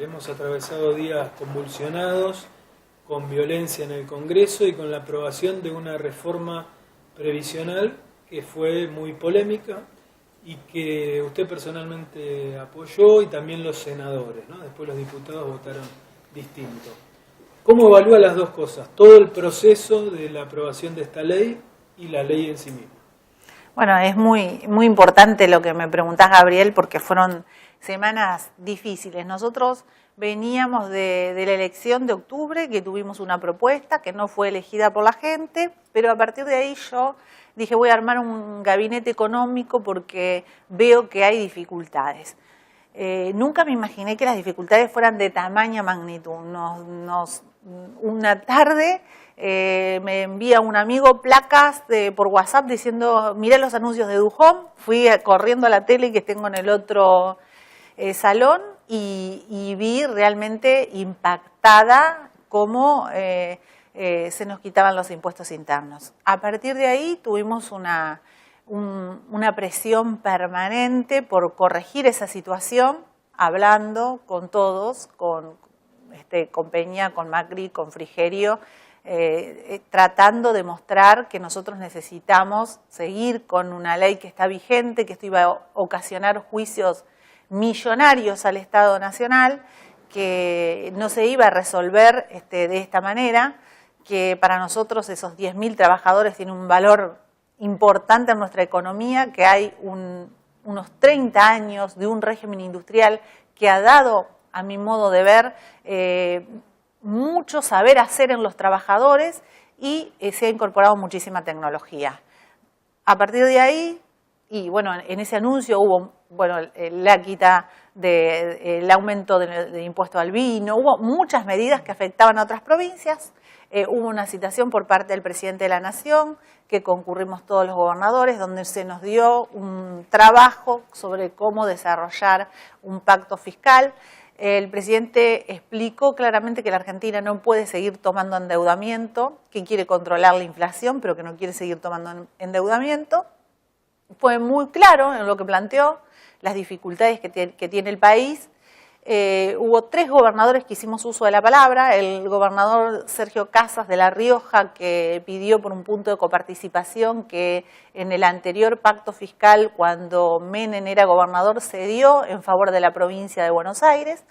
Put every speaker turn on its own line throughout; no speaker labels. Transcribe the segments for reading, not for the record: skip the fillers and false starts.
Hemos atravesado días convulsionados, con violencia en el Congreso y con la aprobación de una reforma previsional que fue muy polémica y que usted personalmente apoyó y también los senadores, ¿no? Después los diputados votaron distinto. ¿Cómo evalúa las dos cosas? Todo el proceso de la aprobación de esta ley y la ley en sí misma.
Bueno, es muy importante lo que me preguntás, Gabriel, porque fueron semanas difíciles. Nosotros veníamos de la elección de octubre, que tuvimos una propuesta que no fue elegida por la gente, pero a partir de ahí yo dije voy a armar un gabinete económico porque veo que hay dificultades. Nunca me imaginé que las dificultades fueran de tamaña magnitud. Una tarde me envía un amigo placas por WhatsApp diciendo mirá los anuncios de Dujón, fui corriendo a la tele que tengo en el otro salón y vi realmente impactada cómo se nos quitaban los impuestos internos. A partir de ahí tuvimos una presión permanente por corregir esa situación, hablando con todos, con Peña, con Macri, con Frigerio, tratando de mostrar que nosotros necesitamos seguir con una ley que está vigente, que esto iba a ocasionar juicios millonarios al Estado Nacional, que no se iba a resolver de esta manera, que para nosotros esos 10.000 trabajadores tienen un valor importante en nuestra economía, que hay unos 30 años de un régimen industrial que ha dado, a mi modo de ver, mucho saber hacer en los trabajadores y se ha incorporado muchísima tecnología. A partir de ahí, y bueno, en ese anuncio hubo la quita el aumento de impuesto al vino, hubo muchas medidas que afectaban a otras provincias. Hubo una citación por parte del presidente de la Nación, que concurrimos todos los gobernadores, donde se nos dio un trabajo sobre cómo desarrollar un pacto fiscal. El presidente explicó claramente que la Argentina no puede seguir tomando endeudamiento, que quiere controlar la inflación, pero que no quiere seguir tomando endeudamiento. Fue muy claro en lo que planteó, las dificultades que tiene el país. Hubo 3 gobernadores que hicimos uso de la palabra, el gobernador Sergio Casas de La Rioja, que pidió por un punto de coparticipación que en el anterior pacto fiscal, cuando Menem era gobernador, se dio en favor de la provincia de Buenos Aires,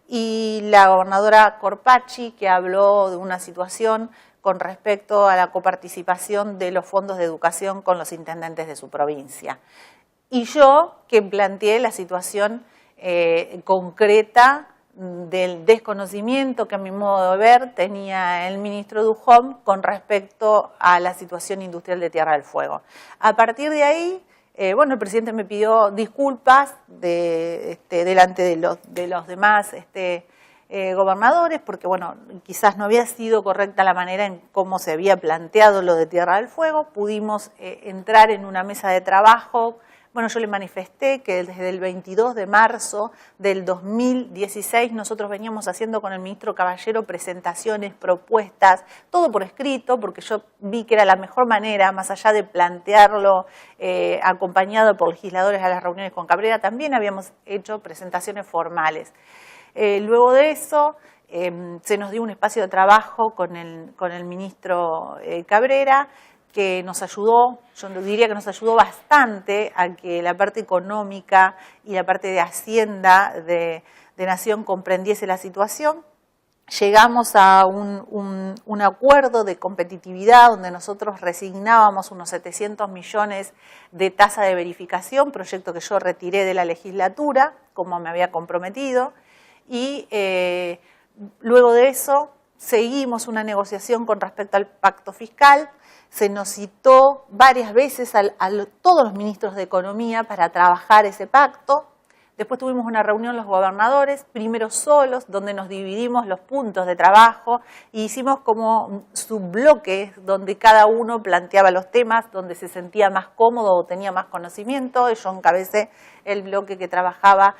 y la gobernadora Corpacci, que habló de una situación con respecto a la coparticipación de los fondos de educación con los intendentes de su provincia. Y yo, que planteé la situación concreta del desconocimiento que a mi modo de ver tenía el ministro Dujón con respecto a la situación industrial de Tierra del Fuego. A partir de ahí, el presidente me pidió disculpas delante de los demás gobernadores, porque quizás no había sido correcta la manera en cómo se había planteado lo de Tierra del Fuego. Pudimos entrar en una mesa de trabajo. Yo le manifesté que desde el 22 de marzo del 2016 nosotros veníamos haciendo con el ministro Caballero presentaciones, propuestas, todo por escrito, porque yo vi que era la mejor manera, más allá de plantearlo acompañado por legisladores a las reuniones con Cabrera, también habíamos hecho presentaciones formales. Luego de eso se nos dio un espacio de trabajo con el ministro Cabrera, que nos ayudó, yo diría que nos ayudó bastante a que la parte económica y la parte de Hacienda de Nación comprendiese la situación. Llegamos a un acuerdo de competitividad donde nosotros resignábamos unos 700 millones de tasa de verificación, proyecto que yo retiré de la legislatura, como me había comprometido, y luego de eso seguimos una negociación con respecto al pacto fiscal. Se nos citó varias veces a todos los ministros de Economía para trabajar ese pacto. Después tuvimos una reunión los gobernadores, primero solos, donde nos dividimos los puntos de trabajo e hicimos como subbloques donde cada uno planteaba los temas, donde se sentía más cómodo o tenía más conocimiento. Yo encabecé el bloque que trabajaba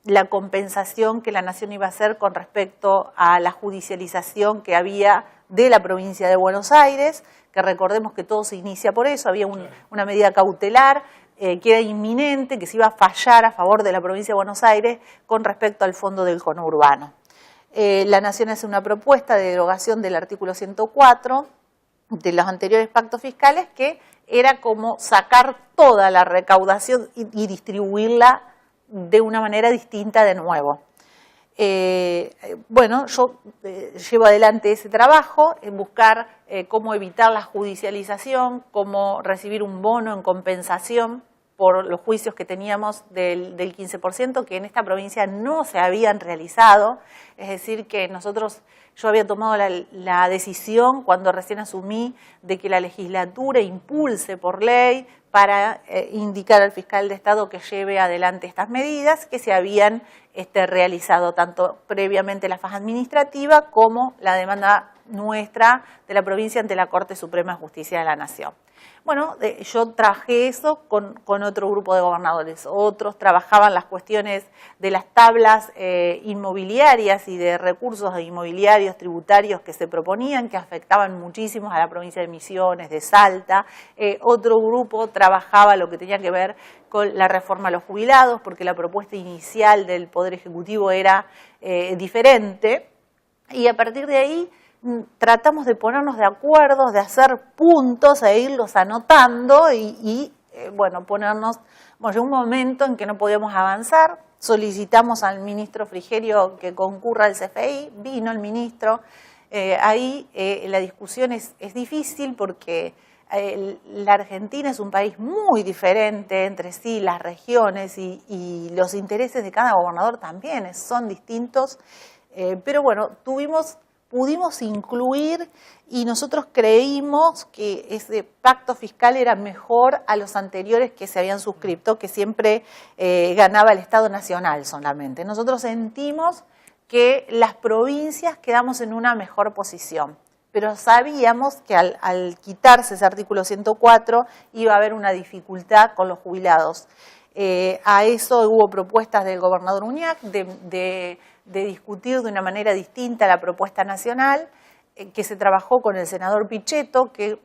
la compensación que la Nación iba a hacer con respecto a la judicialización que había de la provincia de Buenos Aires, que recordemos que todo se inicia por eso, había una medida cautelar que era inminente, que se iba a fallar a favor de la provincia de Buenos Aires con respecto al fondo del conurbano. La Nación hace una propuesta de derogación del artículo 104 de los anteriores pactos fiscales, que era como sacar toda la recaudación y distribuirla de una manera distinta de nuevo. Bueno, yo llevo adelante ese trabajo en buscar cómo evitar la judicialización, cómo recibir un bono en compensación por los juicios que teníamos del 15%, que en esta provincia no se habían realizado. Es decir, que yo había tomado la decisión cuando recién asumí de que la legislatura impulse por ley para indicar al fiscal de Estado que lleve adelante estas medidas que se habían realizado tanto previamente la fase administrativa como la demanda nuestra de la provincia ante la Corte Suprema de Justicia de la Nación. Bueno, yo trabajé eso con otro grupo de gobernadores. Otros trabajaban las cuestiones de las tablas inmobiliarias y de recursos inmobiliarios tributarios que se proponían, que afectaban muchísimo a la provincia de Misiones, de Salta. Otro grupo trabajaba lo que tenía que ver con la reforma a los jubilados, porque la propuesta inicial del Poder Ejecutivo era diferente. Y a partir de ahí tratamos de ponernos de acuerdo, de hacer puntos e irlos anotando y bueno, llegó un momento en que no podíamos avanzar. Solicitamos al ministro Frigerio que concurra al CFI, vino el ministro. Ahí la discusión es difícil porque la Argentina es un país muy diferente entre sí, las regiones y los intereses de cada gobernador también son distintos, pero bueno, pudimos incluir y nosotros creímos que ese pacto fiscal era mejor a los anteriores que se habían suscrito, que siempre ganaba el Estado Nacional solamente. Nosotros sentimos que las provincias quedamos en una mejor posición, pero sabíamos que al quitarse ese artículo 104 iba a haber una dificultad con los jubilados. A eso hubo propuestas del gobernador Uñac de discutir de una manera distinta la propuesta nacional, que se trabajó con el senador Pichetto, que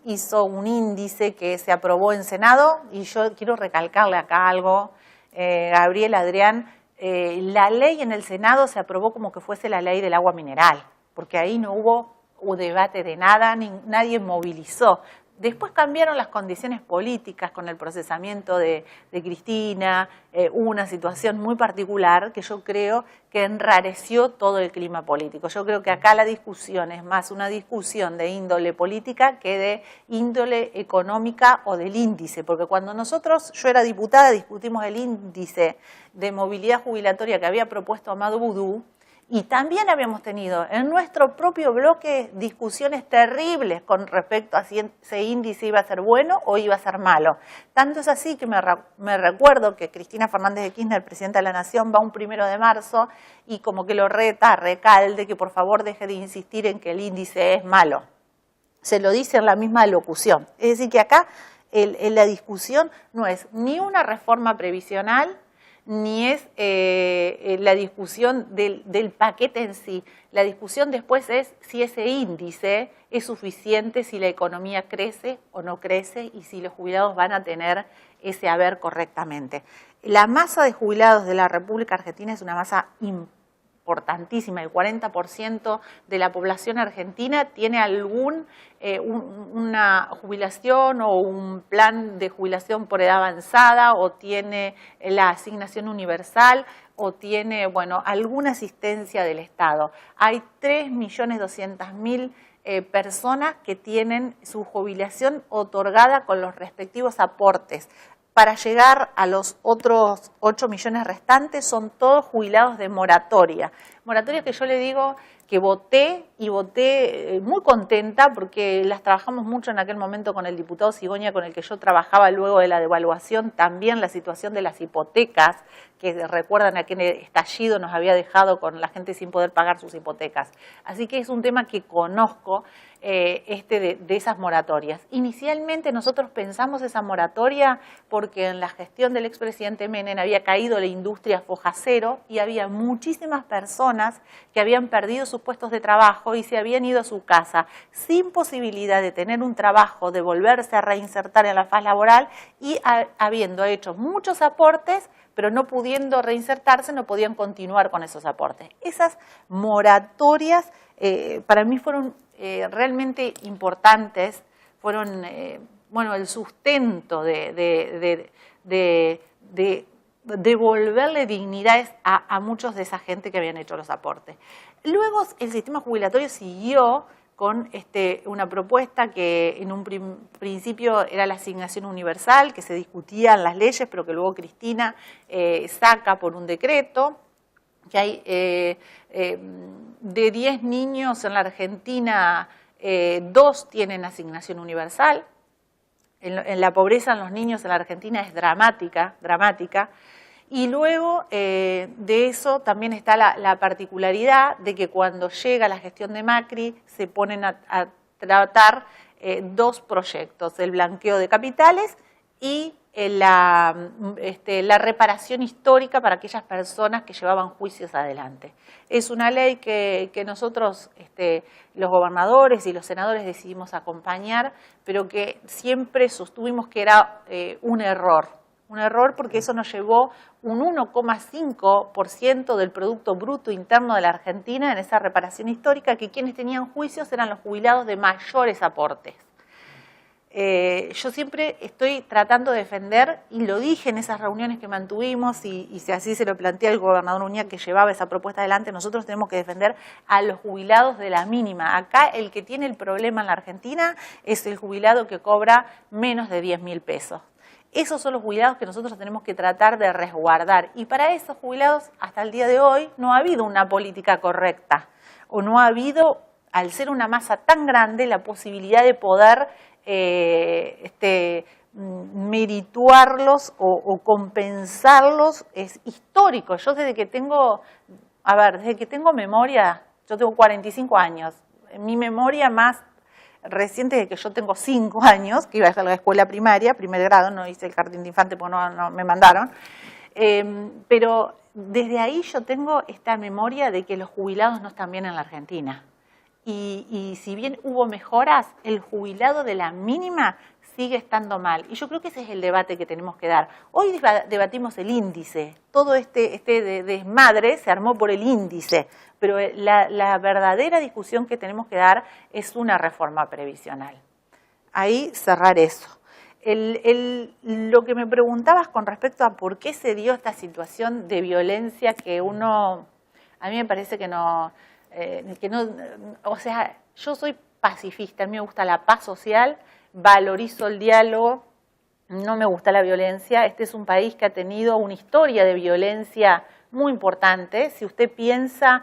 hizo un índice que se aprobó en Senado, y yo quiero recalcarle acá algo, Gabriel, Adrián, la ley en el Senado se aprobó como que fuese la ley del agua mineral, porque ahí no hubo debate de nada, nadie movilizó. Después cambiaron las condiciones políticas con el procesamiento de Cristina, hubo una situación muy particular que yo creo que enrareció todo el clima político. Yo creo que acá la discusión es más una discusión de índole política que de índole económica o del índice, porque cuando yo era diputada, discutimos el índice de movilidad jubilatoria que había propuesto Amado Boudou, y también habíamos tenido en nuestro propio bloque discusiones terribles con respecto a si ese índice iba a ser bueno o iba a ser malo. Tanto es así que me recuerdo que Cristina Fernández de Kirchner, presidenta de la Nación, va un 1 de marzo y como que lo recalde que por favor deje de insistir en que el índice es malo. Se lo dice en la misma locución. Es decir, que acá la discusión no es ni una reforma previsional, ni es la discusión del paquete en sí. La discusión después es si ese índice es suficiente, si la economía crece o no crece y si los jubilados van a tener ese haber correctamente. La masa de jubilados de la República Argentina es una masa importantísima. El 40% de la población argentina tiene una jubilación o un plan de jubilación por edad avanzada, o tiene la asignación universal, o tiene, alguna asistencia del Estado. Hay 3.200.000 personas que tienen su jubilación otorgada con los respectivos aportes. Para llegar a los otros 8 millones restantes son todos jubilados de moratoria. Moratoria que yo le digo que voté muy contenta porque las trabajamos mucho en aquel momento con el diputado Sigoña, con el que yo trabajaba luego de la devaluación, también la situación de las hipotecas, que recuerdan aquel estallido nos había dejado con la gente sin poder pagar sus hipotecas. Así que es un tema que conozco, de esas moratorias. Inicialmente nosotros pensamos esa moratoria porque en la gestión del expresidente Menem había caído la industria foja cero y había muchísimas personas personas que habían perdido sus puestos de trabajo y se habían ido a su casa sin posibilidad de tener un trabajo, de volverse a reinsertar en la faz laboral y habiendo hecho muchos aportes, pero no pudiendo reinsertarse, no podían continuar con esos aportes. Esas moratorias para mí fueron realmente importantes, fueron el sustento de devolverle dignidad a muchos de esa gente que habían hecho los aportes. Luego el sistema jubilatorio siguió con una propuesta que en un principio era la asignación universal, que se discutía en las leyes, pero que luego Cristina saca por un decreto, que hay de 10 niños en la Argentina, 2 tienen asignación universal. En la pobreza en los niños en la Argentina es dramática. Y luego de eso también está la particularidad de que cuando llega la gestión de Macri se ponen a tratar 2 proyectos, el blanqueo de capitales y la reparación histórica para aquellas personas que llevaban juicios adelante. Es una ley que nosotros, los gobernadores y los senadores decidimos acompañar, pero que siempre sostuvimos que era un error porque eso nos llevó un 1,5% del Producto Bruto Interno de la Argentina en esa reparación histórica, que quienes tenían juicios eran los jubilados de mayores aportes. Yo siempre estoy tratando de defender, y lo dije en esas reuniones que mantuvimos, y si así se lo plantea el gobernador Uña, que llevaba esa propuesta adelante, nosotros tenemos que defender a los jubilados de la mínima. Acá el que tiene el problema en la Argentina es el jubilado que cobra menos de 10.000 pesos. Esos son los jubilados que nosotros tenemos que tratar de resguardar. Y para esos jubilados, hasta el día de hoy, no ha habido una política correcta. O no ha habido, al ser una masa tan grande, la posibilidad de poder merituarlos o compensarlos. Es histórico. Yo desde que tengo memoria, yo tengo 45 años. Mi memoria más reciente de que yo tengo 5 años, que iba a la escuela primaria, primer grado, no hice el jardín de infante porque no me mandaron, pero desde ahí yo tengo esta memoria de que los jubilados no están bien en la Argentina. Y si bien hubo mejoras, el jubilado de la mínima sigue estando mal. Y yo creo que ese es el debate que tenemos que dar. Hoy debatimos el índice. Todo este desmadre se armó por el índice. Pero la verdadera discusión que tenemos que dar es una reforma previsional. Ahí cerrar eso. Lo que me preguntabas con respecto a por qué se dio esta situación de violencia que a mí me parece que no, o sea, yo soy pacifista, a mí me gusta la paz social, valorizo el diálogo, no me gusta la violencia. Este es un país que ha tenido una historia de violencia muy importante. Si usted piensa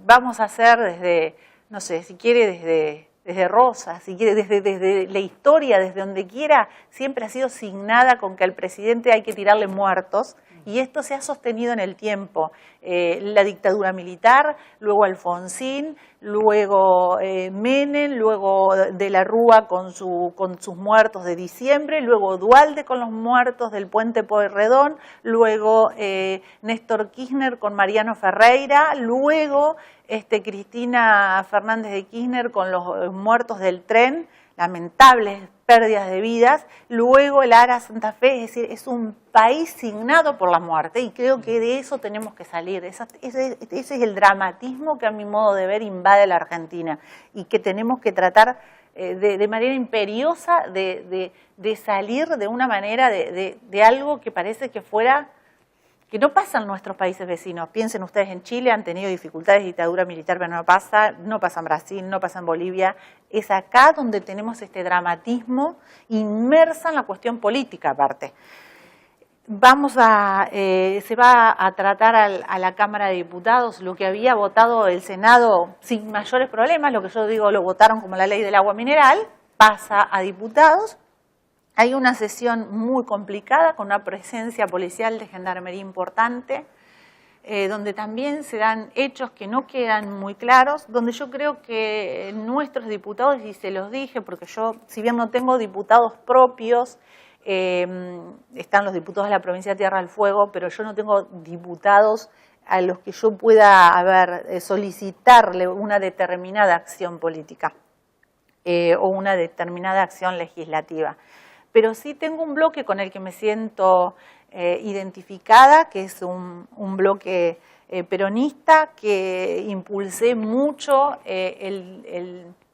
vamos a hacer desde, no sé, si quiere desde Rosas, si quiere desde la historia, desde donde quiera, siempre ha sido signada con que al presidente hay que tirarle muertos. Y esto se ha sostenido en el tiempo. La dictadura militar, luego Alfonsín, luego Menem, luego De la Rúa con sus muertos de diciembre, luego Duhalde con los muertos del Puente Pueyrredón, luego Néstor Kirchner con Mariano Ferreira, luego Cristina Fernández de Kirchner con los muertos del tren, lamentables pérdidas de vidas, luego el ARA Santa Fe, es decir, es un país signado por la muerte y creo que de eso tenemos que salir. Ese es el dramatismo que a mi modo de ver invade la Argentina y que tenemos que tratar de manera imperiosa de salir de una manera de algo que parece que no pasa en nuestros países vecinos. Piensen ustedes en Chile, han tenido dificultades de dictadura militar, pero no pasa en Brasil, no pasa en Bolivia. Es acá donde tenemos este dramatismo inmersa en la cuestión política aparte. Se va a tratar a la Cámara de Diputados lo que había votado el Senado sin mayores problemas, lo que yo digo lo votaron como la ley del agua mineral, pasa a diputados. Hay una sesión muy complicada con una presencia policial de gendarmería importante, donde también se dan hechos que no quedan muy claros, donde yo creo que nuestros diputados, y se los dije, porque yo, si bien no tengo diputados propios, están los diputados de la provincia de Tierra del Fuego, pero yo no tengo diputados a los que yo pueda solicitarle una determinada acción política o una determinada acción legislativa. Pero sí tengo un bloque con el que me siento identificada, que es un bloque peronista, que impulsé mucho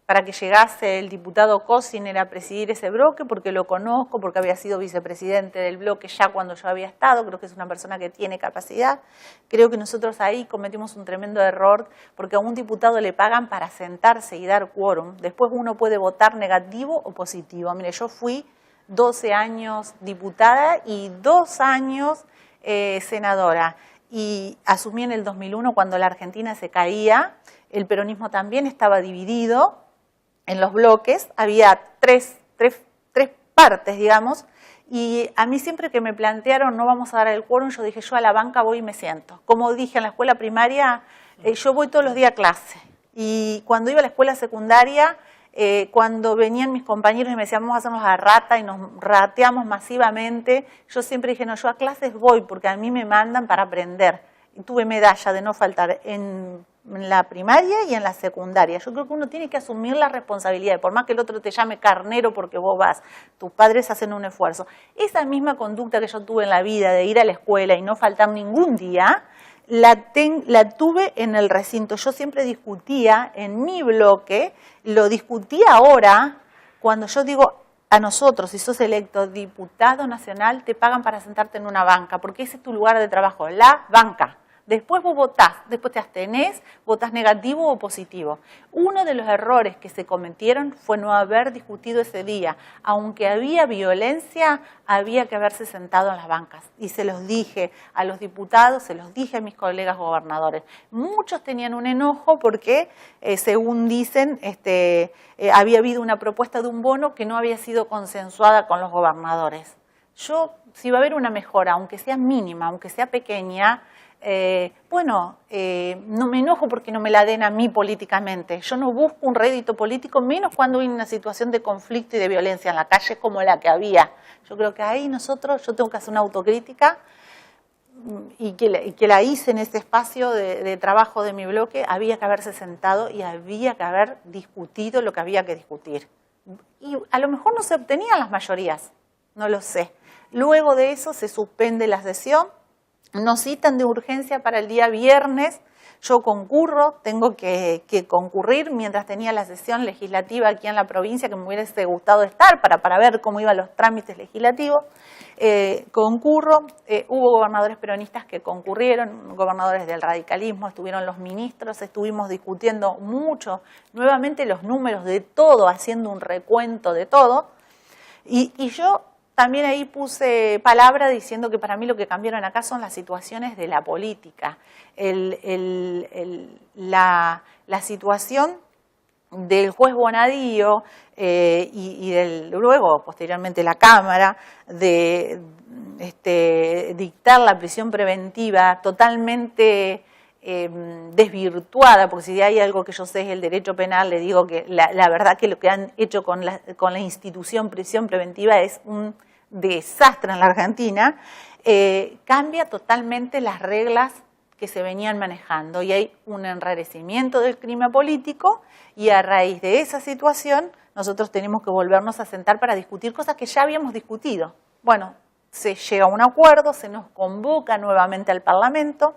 para que llegase el diputado Cosiner a presidir ese bloque, porque lo conozco, porque había sido vicepresidente del bloque ya cuando yo había estado, creo que es una persona que tiene capacidad. Creo que nosotros ahí cometimos un tremendo error, porque a un diputado le pagan para sentarse y dar quórum. Después uno puede votar negativo o positivo. Mire, yo fui 12 años diputada y 2 años senadora. Y asumí en el 2001 cuando la Argentina se caía, el peronismo también estaba dividido en los bloques, había tres partes, digamos, y a mí siempre que me plantearon no vamos a dar el quórum, yo dije, yo a la banca voy y me siento. Como dije en la escuela primaria, yo voy todos los días a clase, y cuando iba a la escuela secundaria, cuando venían mis compañeros y me decían vamos a hacernos la rata y nos rateamos masivamente, yo siempre dije, no, yo a clases voy porque a mí me mandan para aprender. Y tuve medalla de no faltar en la primaria y en la secundaria. Yo creo que uno tiene que asumir la responsabilidad, por más que el otro te llame carnero porque vos vas, tus padres hacen un esfuerzo. Esa misma conducta que yo tuve en la vida de ir a la escuela y no faltar ningún día, la tuve en el recinto. Yo siempre discutía en mi bloque, lo discutí ahora, cuando yo digo a nosotros, si sos electo diputado nacional, te pagan para sentarte en una banca, porque ese es tu lugar de trabajo, la banca. Después vos votás, después te abstenés, votás negativo o positivo. Uno de los errores que se cometieron fue no haber discutido ese día. Aunque había violencia, había que haberse sentado en las bancas. Y se los dije a los diputados, se los dije a mis colegas gobernadores. Muchos tenían un enojo porque, según dicen, había habido una propuesta de un bono que no había sido consensuada con los gobernadores. Si va a haber una mejora, aunque sea mínima, aunque sea pequeña, no me enojo porque no me la den a mí políticamente. Yo no busco un rédito político, menos cuando hay una situación de conflicto y de violencia en la calle como la que había. Yo creo que ahí yo tengo que hacer una autocrítica y que la hice en ese espacio de trabajo de mi bloque. Había que haberse sentado y había que haber discutido lo que había que discutir. Y a lo mejor no se obtenían las mayorías, no lo sé. Luego de eso se suspende la sesión. Nos citan de urgencia para el día viernes, yo concurro, tengo que concurrir mientras tenía la sesión legislativa aquí en la provincia, que me hubiese gustado estar para ver cómo iban los trámites legislativos. Concurro, hubo gobernadores peronistas que concurrieron, gobernadores del radicalismo, estuvieron los ministros, estuvimos discutiendo mucho, nuevamente los números de todo, haciendo un recuento de todo, y yo también ahí puse palabra diciendo que para mí lo que cambiaron acá son las situaciones de la política. La situación del juez Bonadío y luego, posteriormente, la Cámara, de dictar la prisión preventiva totalmente desvirtuada, porque si hay algo que yo sé es el derecho penal, le digo que la verdad que lo que han hecho con la institución prisión preventiva es un desastre en la Argentina, cambia totalmente las reglas que se venían manejando y hay un enrarecimiento del clima político y a raíz de esa situación nosotros tenemos que volvernos a sentar para discutir cosas que ya habíamos discutido. Bueno, se llega a un acuerdo, se nos convoca nuevamente al Parlamento.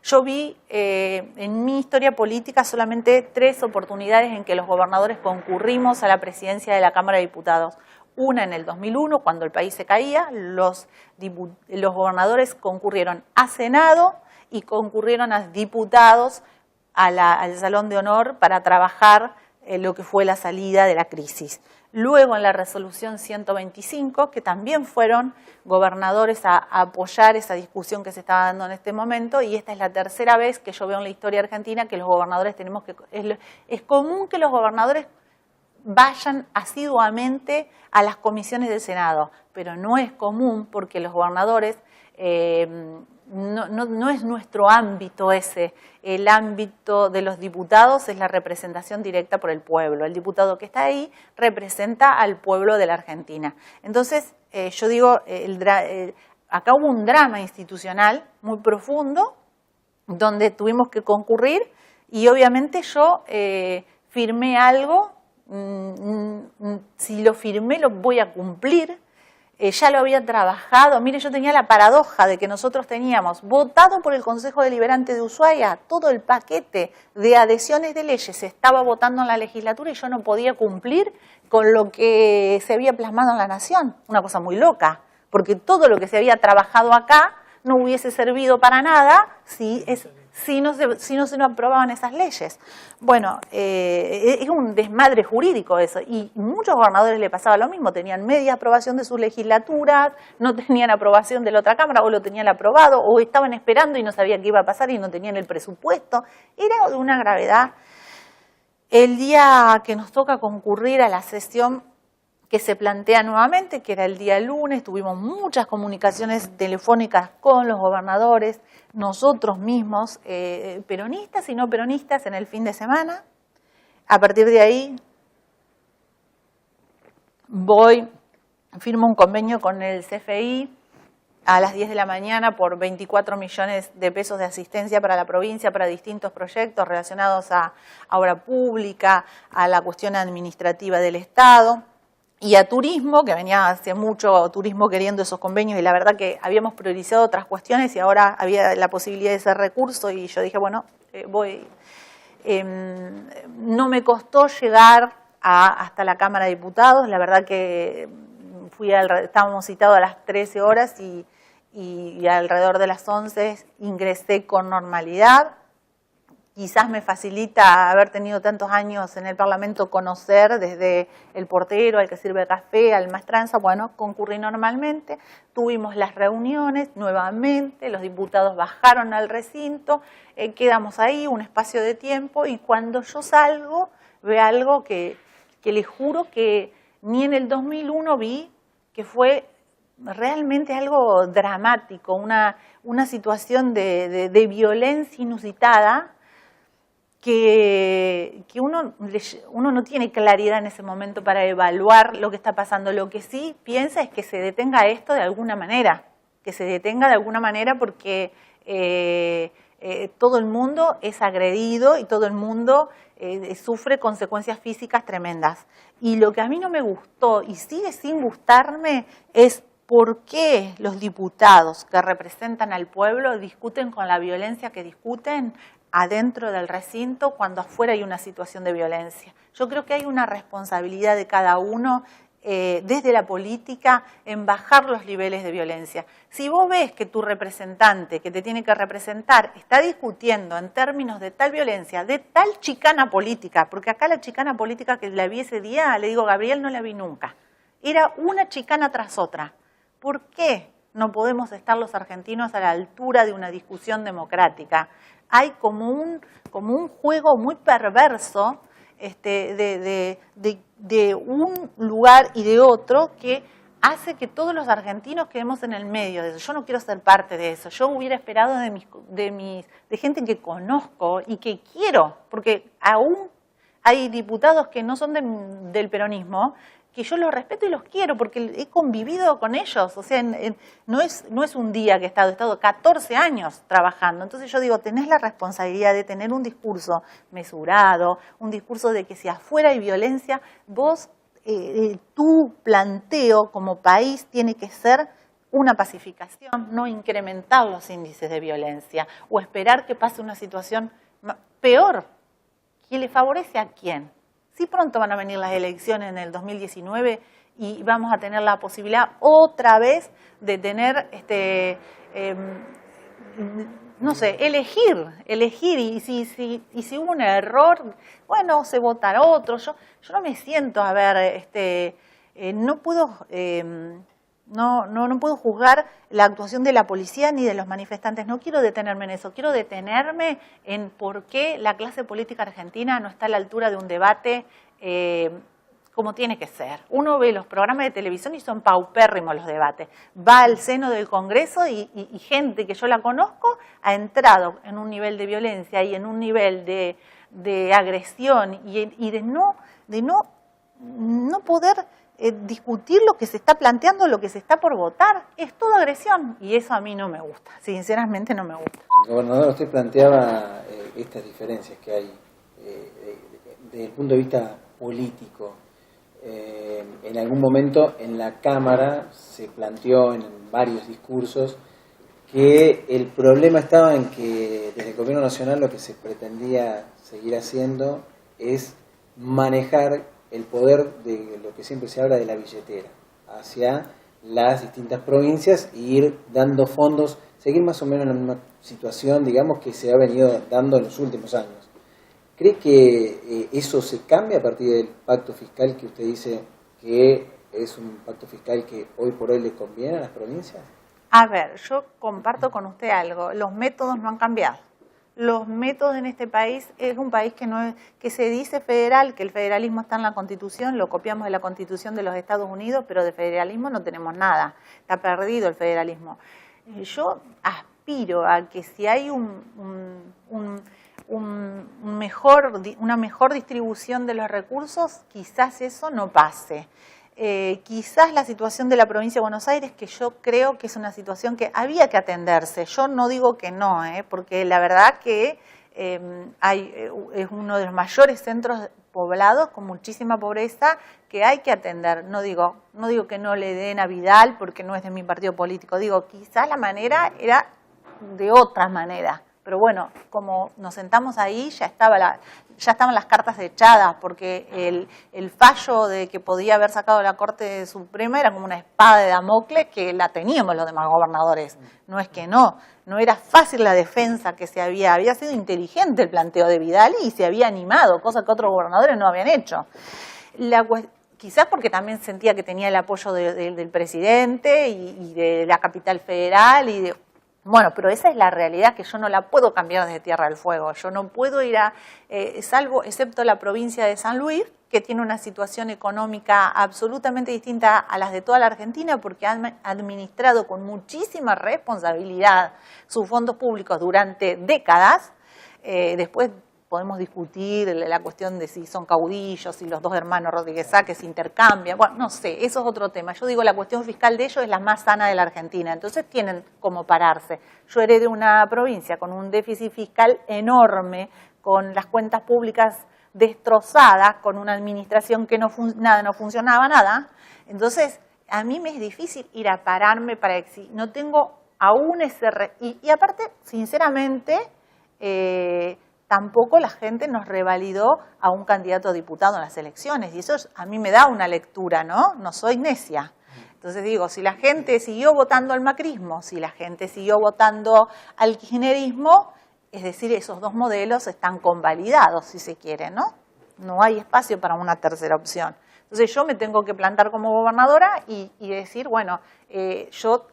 Yo vi en mi historia política solamente 3 oportunidades en que los gobernadores concurrimos a la presidencia de la Cámara de Diputados. Una en el 2001, cuando el país se caía, los gobernadores concurrieron a Senado y concurrieron a diputados al Salón de Honor para trabajar lo que fue la salida de la crisis. Luego en la resolución 125, que también fueron gobernadores a apoyar esa discusión que se estaba dando en este momento, y esta es la tercera vez que yo veo en la historia argentina que los gobernadores es común que los gobernadores vayan asiduamente a las comisiones del Senado, pero no es común porque los gobernadores no es nuestro ámbito ese. El ámbito de los diputados es la representación directa por el pueblo. El diputado que está ahí representa al pueblo de la Argentina. Entonces, yo digo, acá hubo un drama institucional muy profundo donde tuvimos que concurrir y obviamente yo firmé algo, si lo firmé lo voy a cumplir. Ya lo había trabajado. Mire, yo tenía la paradoja de que nosotros teníamos votado por el Consejo Deliberante de Ushuaia, todo el paquete de adhesiones de leyes se estaba votando en la legislatura y yo no podía cumplir con lo que se había plasmado en la Nación. Una cosa muy loca, porque todo lo que se había trabajado acá no hubiese servido para nada si no se aprobaban esas leyes. Bueno, es un desmadre jurídico eso, y muchos gobernadores le pasaba lo mismo, tenían media aprobación de sus legislaturas, no tenían aprobación de la otra Cámara, o lo tenían aprobado, o estaban esperando y no sabían qué iba a pasar y no tenían el presupuesto. Era de una gravedad. El día que nos toca concurrir a la sesión que se plantea nuevamente, que era el día lunes, tuvimos muchas comunicaciones telefónicas con los gobernadores, nosotros mismos, peronistas y no peronistas, en el fin de semana. A partir de ahí firmo un convenio con el CFI a las 10 de la mañana por 24 millones de pesos de asistencia para la provincia, para distintos proyectos relacionados a obra pública, a la cuestión administrativa del Estado. Y a turismo, que venía hace mucho turismo queriendo esos convenios y la verdad que habíamos priorizado otras cuestiones y ahora había la posibilidad de ese recurso y yo dije, bueno, voy. No me costó llegar hasta la Cámara de Diputados, la verdad que estábamos citados a las 13 horas y alrededor de las 11 ingresé con normalidad. Quizás me facilita haber tenido tantos años en el Parlamento conocer desde el portero, al que sirve café, al maestranza. Bueno, concurrí normalmente, tuvimos las reuniones nuevamente, los diputados bajaron al recinto, quedamos ahí un espacio de tiempo y cuando yo salgo veo algo que les juro que ni en el 2001 vi, que fue realmente algo dramático, una situación de violencia inusitada, que uno no tiene claridad en ese momento para evaluar lo que está pasando. Lo que sí piensa es que se detenga esto de alguna manera, porque todo el mundo es agredido y todo el mundo sufre consecuencias físicas tremendas. Y lo que a mí no me gustó y sigue sin gustarme es por qué los diputados que representan al pueblo discuten con la violencia que discuten adentro del recinto cuando afuera hay una situación de violencia. Yo creo que hay una responsabilidad de cada uno desde la política en bajar los niveles de violencia. Si vos ves que tu representante que te tiene que representar está discutiendo en términos de tal violencia, de tal chicana política, porque acá la chicana política que la vi ese día, le digo, Gabriel, no la vi nunca. Era una chicana tras otra. ¿Por qué no podemos estar los argentinos a la altura de una discusión democrática? Hay como un juego muy perverso de un lugar y de otro que hace que todos los argentinos quedemos en el medio de eso. Yo no quiero ser parte de eso. Yo hubiera esperado de gente que conozco y que quiero, porque aún hay diputados que no son del peronismo, que yo los respeto y los quiero porque he convivido con ellos, o sea, no es un día que he estado 14 años trabajando. Entonces yo digo, tenés la responsabilidad de tener un discurso mesurado, un discurso de que si afuera hay violencia, vos, tu planteo como país tiene que ser una pacificación, no incrementar los índices de violencia o esperar que pase una situación peor. ¿Quién le favorece a quién? Sí, pronto van a venir las elecciones en el 2019 y vamos a tener la posibilidad otra vez de tener, elegir y si hubo un error, bueno, se votará otro. Yo no me siento, no puedo juzgar la actuación de la policía ni de los manifestantes, no quiero detenerme en eso, quiero detenerme en por qué la clase política argentina no está a la altura de un debate como tiene que ser. Uno ve los programas de televisión y son paupérrimos los debates. Va al seno del Congreso y gente que yo la conozco ha entrado en un nivel de violencia y en un nivel de agresión y de no poder discutir lo que se está planteando, lo que se está por votar. Es toda agresión y eso a mí no me gusta, sinceramente no me gusta.
Gobernador, usted planteaba estas diferencias que hay desde el punto de vista político. En algún momento en la Cámara se planteó en varios discursos que el problema estaba en que desde el Gobierno Nacional lo que se pretendía seguir haciendo es manejar el poder de lo que siempre se habla de la billetera hacia las distintas provincias e ir dando fondos, seguir más o menos en la misma situación, digamos, que se ha venido dando en los últimos años. ¿Cree que eso se cambia a partir del pacto fiscal que usted dice que es un pacto fiscal que hoy por hoy le conviene a las provincias?
A ver, yo comparto con usted algo, los métodos no han cambiado. Los métodos en este país es un país que se dice federal, que el federalismo está en la Constitución, lo copiamos de la Constitución de los Estados Unidos, pero de federalismo no tenemos nada, está perdido el federalismo. Yo aspiro a que si hay una mejor distribución de los recursos, quizás eso no pase. Quizás la situación de la provincia de Buenos Aires, que yo creo que es una situación que había que atenderse. Yo no digo que no, porque la verdad que es uno de los mayores centros poblados con muchísima pobreza que hay que atender. No digo que no le den a Vidal porque no es de mi partido político. Digo, quizás la manera era de otra manera. Pero bueno, como nos sentamos ahí, ya estaban las cartas echadas, porque el fallo de que podía haber sacado la Corte Suprema era como una espada de Damocles que la teníamos los demás gobernadores. No es que no era fácil la defensa que había sido inteligente el planteo de Vidal y se había animado, cosa que otros gobernadores no habían hecho. Quizás porque también sentía que tenía el apoyo del presidente y de la capital federal Bueno, pero esa es la realidad que yo no la puedo cambiar desde Tierra del Fuego. Yo no puedo ir excepto la provincia de San Luis, que tiene una situación económica absolutamente distinta a las de toda la Argentina, porque han administrado con muchísima responsabilidad sus fondos públicos durante décadas. Después podemos discutir la cuestión de si son caudillos, si los dos hermanos Rodríguez Sá que se intercambian. Bueno, no sé, eso es otro tema. Yo digo, la cuestión fiscal de ellos es la más sana de la Argentina. Entonces tienen como pararse. Yo heredé una provincia con un déficit fiscal enorme, con las cuentas públicas destrozadas, con una administración que no funcionaba nada. Entonces, a mí me es difícil ir a pararme para exigir. No tengo aún ese... Y aparte, sinceramente... tampoco la gente nos revalidó a un candidato a diputado en las elecciones. Y eso a mí me da una lectura, ¿no? No soy necia. Entonces digo, si la gente siguió votando al macrismo, si la gente siguió votando al kirchnerismo, es decir, esos dos modelos están convalidados, si se quiere, ¿no? No hay espacio para una tercera opción. Entonces yo me tengo que plantar como gobernadora y decir, bueno, yo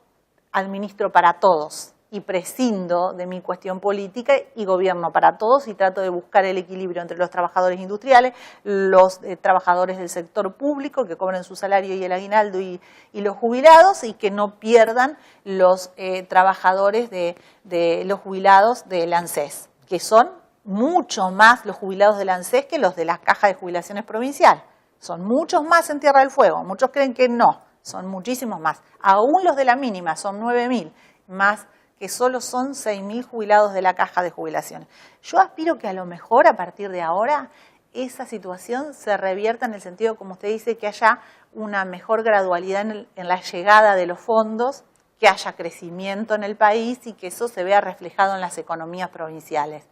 administro para todos. Y prescindo de mi cuestión política y gobierno para todos y trato de buscar el equilibrio entre los trabajadores industriales, los trabajadores del sector público que cobren su salario y el aguinaldo y los jubilados y que no pierdan los trabajadores de los jubilados del ANSES, que son mucho más los jubilados del ANSES que los de la Caja de Jubilaciones Provincial. Son muchos más en Tierra del Fuego, muchos creen que no, son muchísimos más. Aún los de la mínima son 9.000 más que solo son 6.000 jubilados de la Caja de Jubilaciones. Yo aspiro que a lo mejor a partir de ahora esa situación se revierta en el sentido, como usted dice, que haya una mejor gradualidad en la llegada de los fondos, que haya crecimiento en el país y que eso se vea reflejado en las economías provinciales.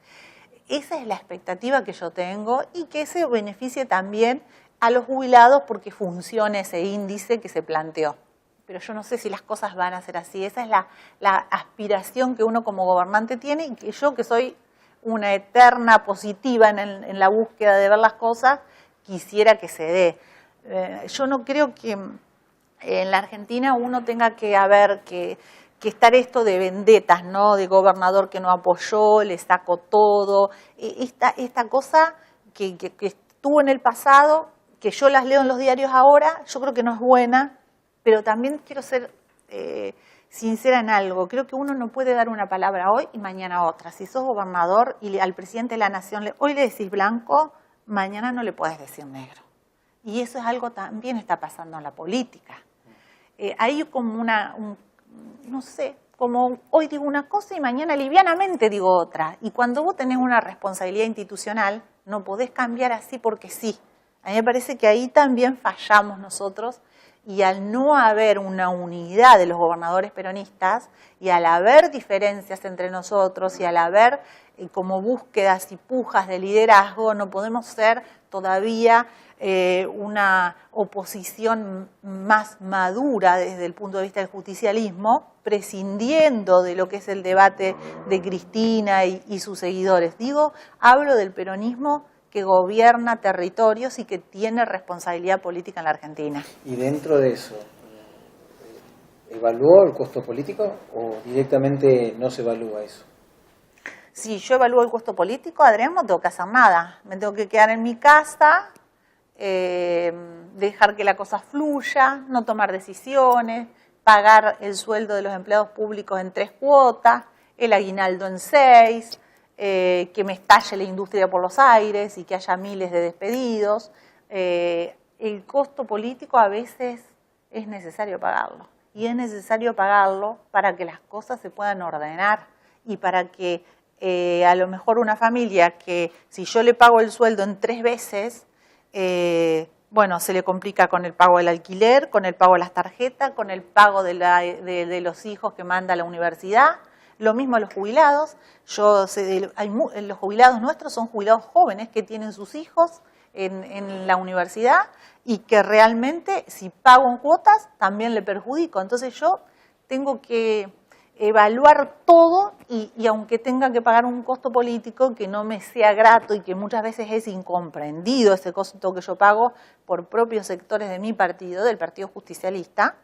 Esa es la expectativa que yo tengo y que se beneficie también a los jubilados porque funcione ese índice que se planteó. Pero yo no sé si las cosas van a ser así. Esa es la aspiración que uno como gobernante tiene y que yo, que soy una eterna positiva en la búsqueda de ver las cosas, quisiera que se dé. Yo no creo que en la Argentina uno tenga que estar esto de vendetas, ¿no? De gobernador que no apoyó, le sacó todo. Esta cosa que estuvo en el pasado, que yo las leo en los diarios ahora, yo creo que no es buena. Pero también quiero ser sincera en algo. Creo que uno no puede dar una palabra hoy y mañana otra. Si sos gobernador y al presidente de la Nación hoy le decís blanco, mañana no le podés decir negro. Y eso es algo también está pasando en la política. Hay como no sé, como hoy digo una cosa y mañana livianamente digo otra. Y cuando vos tenés una responsabilidad institucional, no podés cambiar así porque sí. A mí me parece que ahí también fallamos nosotros, y al no haber una unidad de los gobernadores peronistas y al haber diferencias entre nosotros y al haber como búsquedas y pujas de liderazgo, no podemos ser todavía una oposición más madura desde el punto de vista del justicialismo, prescindiendo de lo que es el debate de Cristina y sus seguidores. Hablo del peronismo que gobierna territorios y que tiene responsabilidad política en la Argentina.
Y dentro de eso, ¿evaluó el costo político o directamente no se evalúa eso?
Si yo evalúo el costo político, Adrián, no tengo que hacer nada. Me tengo que quedar en mi casa, dejar que la cosa fluya, no tomar decisiones, pagar el sueldo de los empleados públicos en 3 cuotas, el aguinaldo en 6, que me estalle la industria por los aires y que haya miles de despedidos. El costo político a veces es necesario pagarlo. Y es necesario pagarlo para que las cosas se puedan ordenar y para que a lo mejor una familia que si yo le pago el sueldo en 3 veces, se le complica con el pago del alquiler, con el pago de las tarjetas, con el pago de los hijos que manda a la universidad. Lo mismo los jubilados. Los jubilados nuestros son jubilados jóvenes que tienen sus hijos en la universidad y que realmente si pago en cuotas también le perjudico. Entonces yo tengo que evaluar todo y aunque tenga que pagar un costo político que no me sea grato y que muchas veces es incomprendido ese costo que yo pago por propios sectores de mi partido, del Partido Justicialista.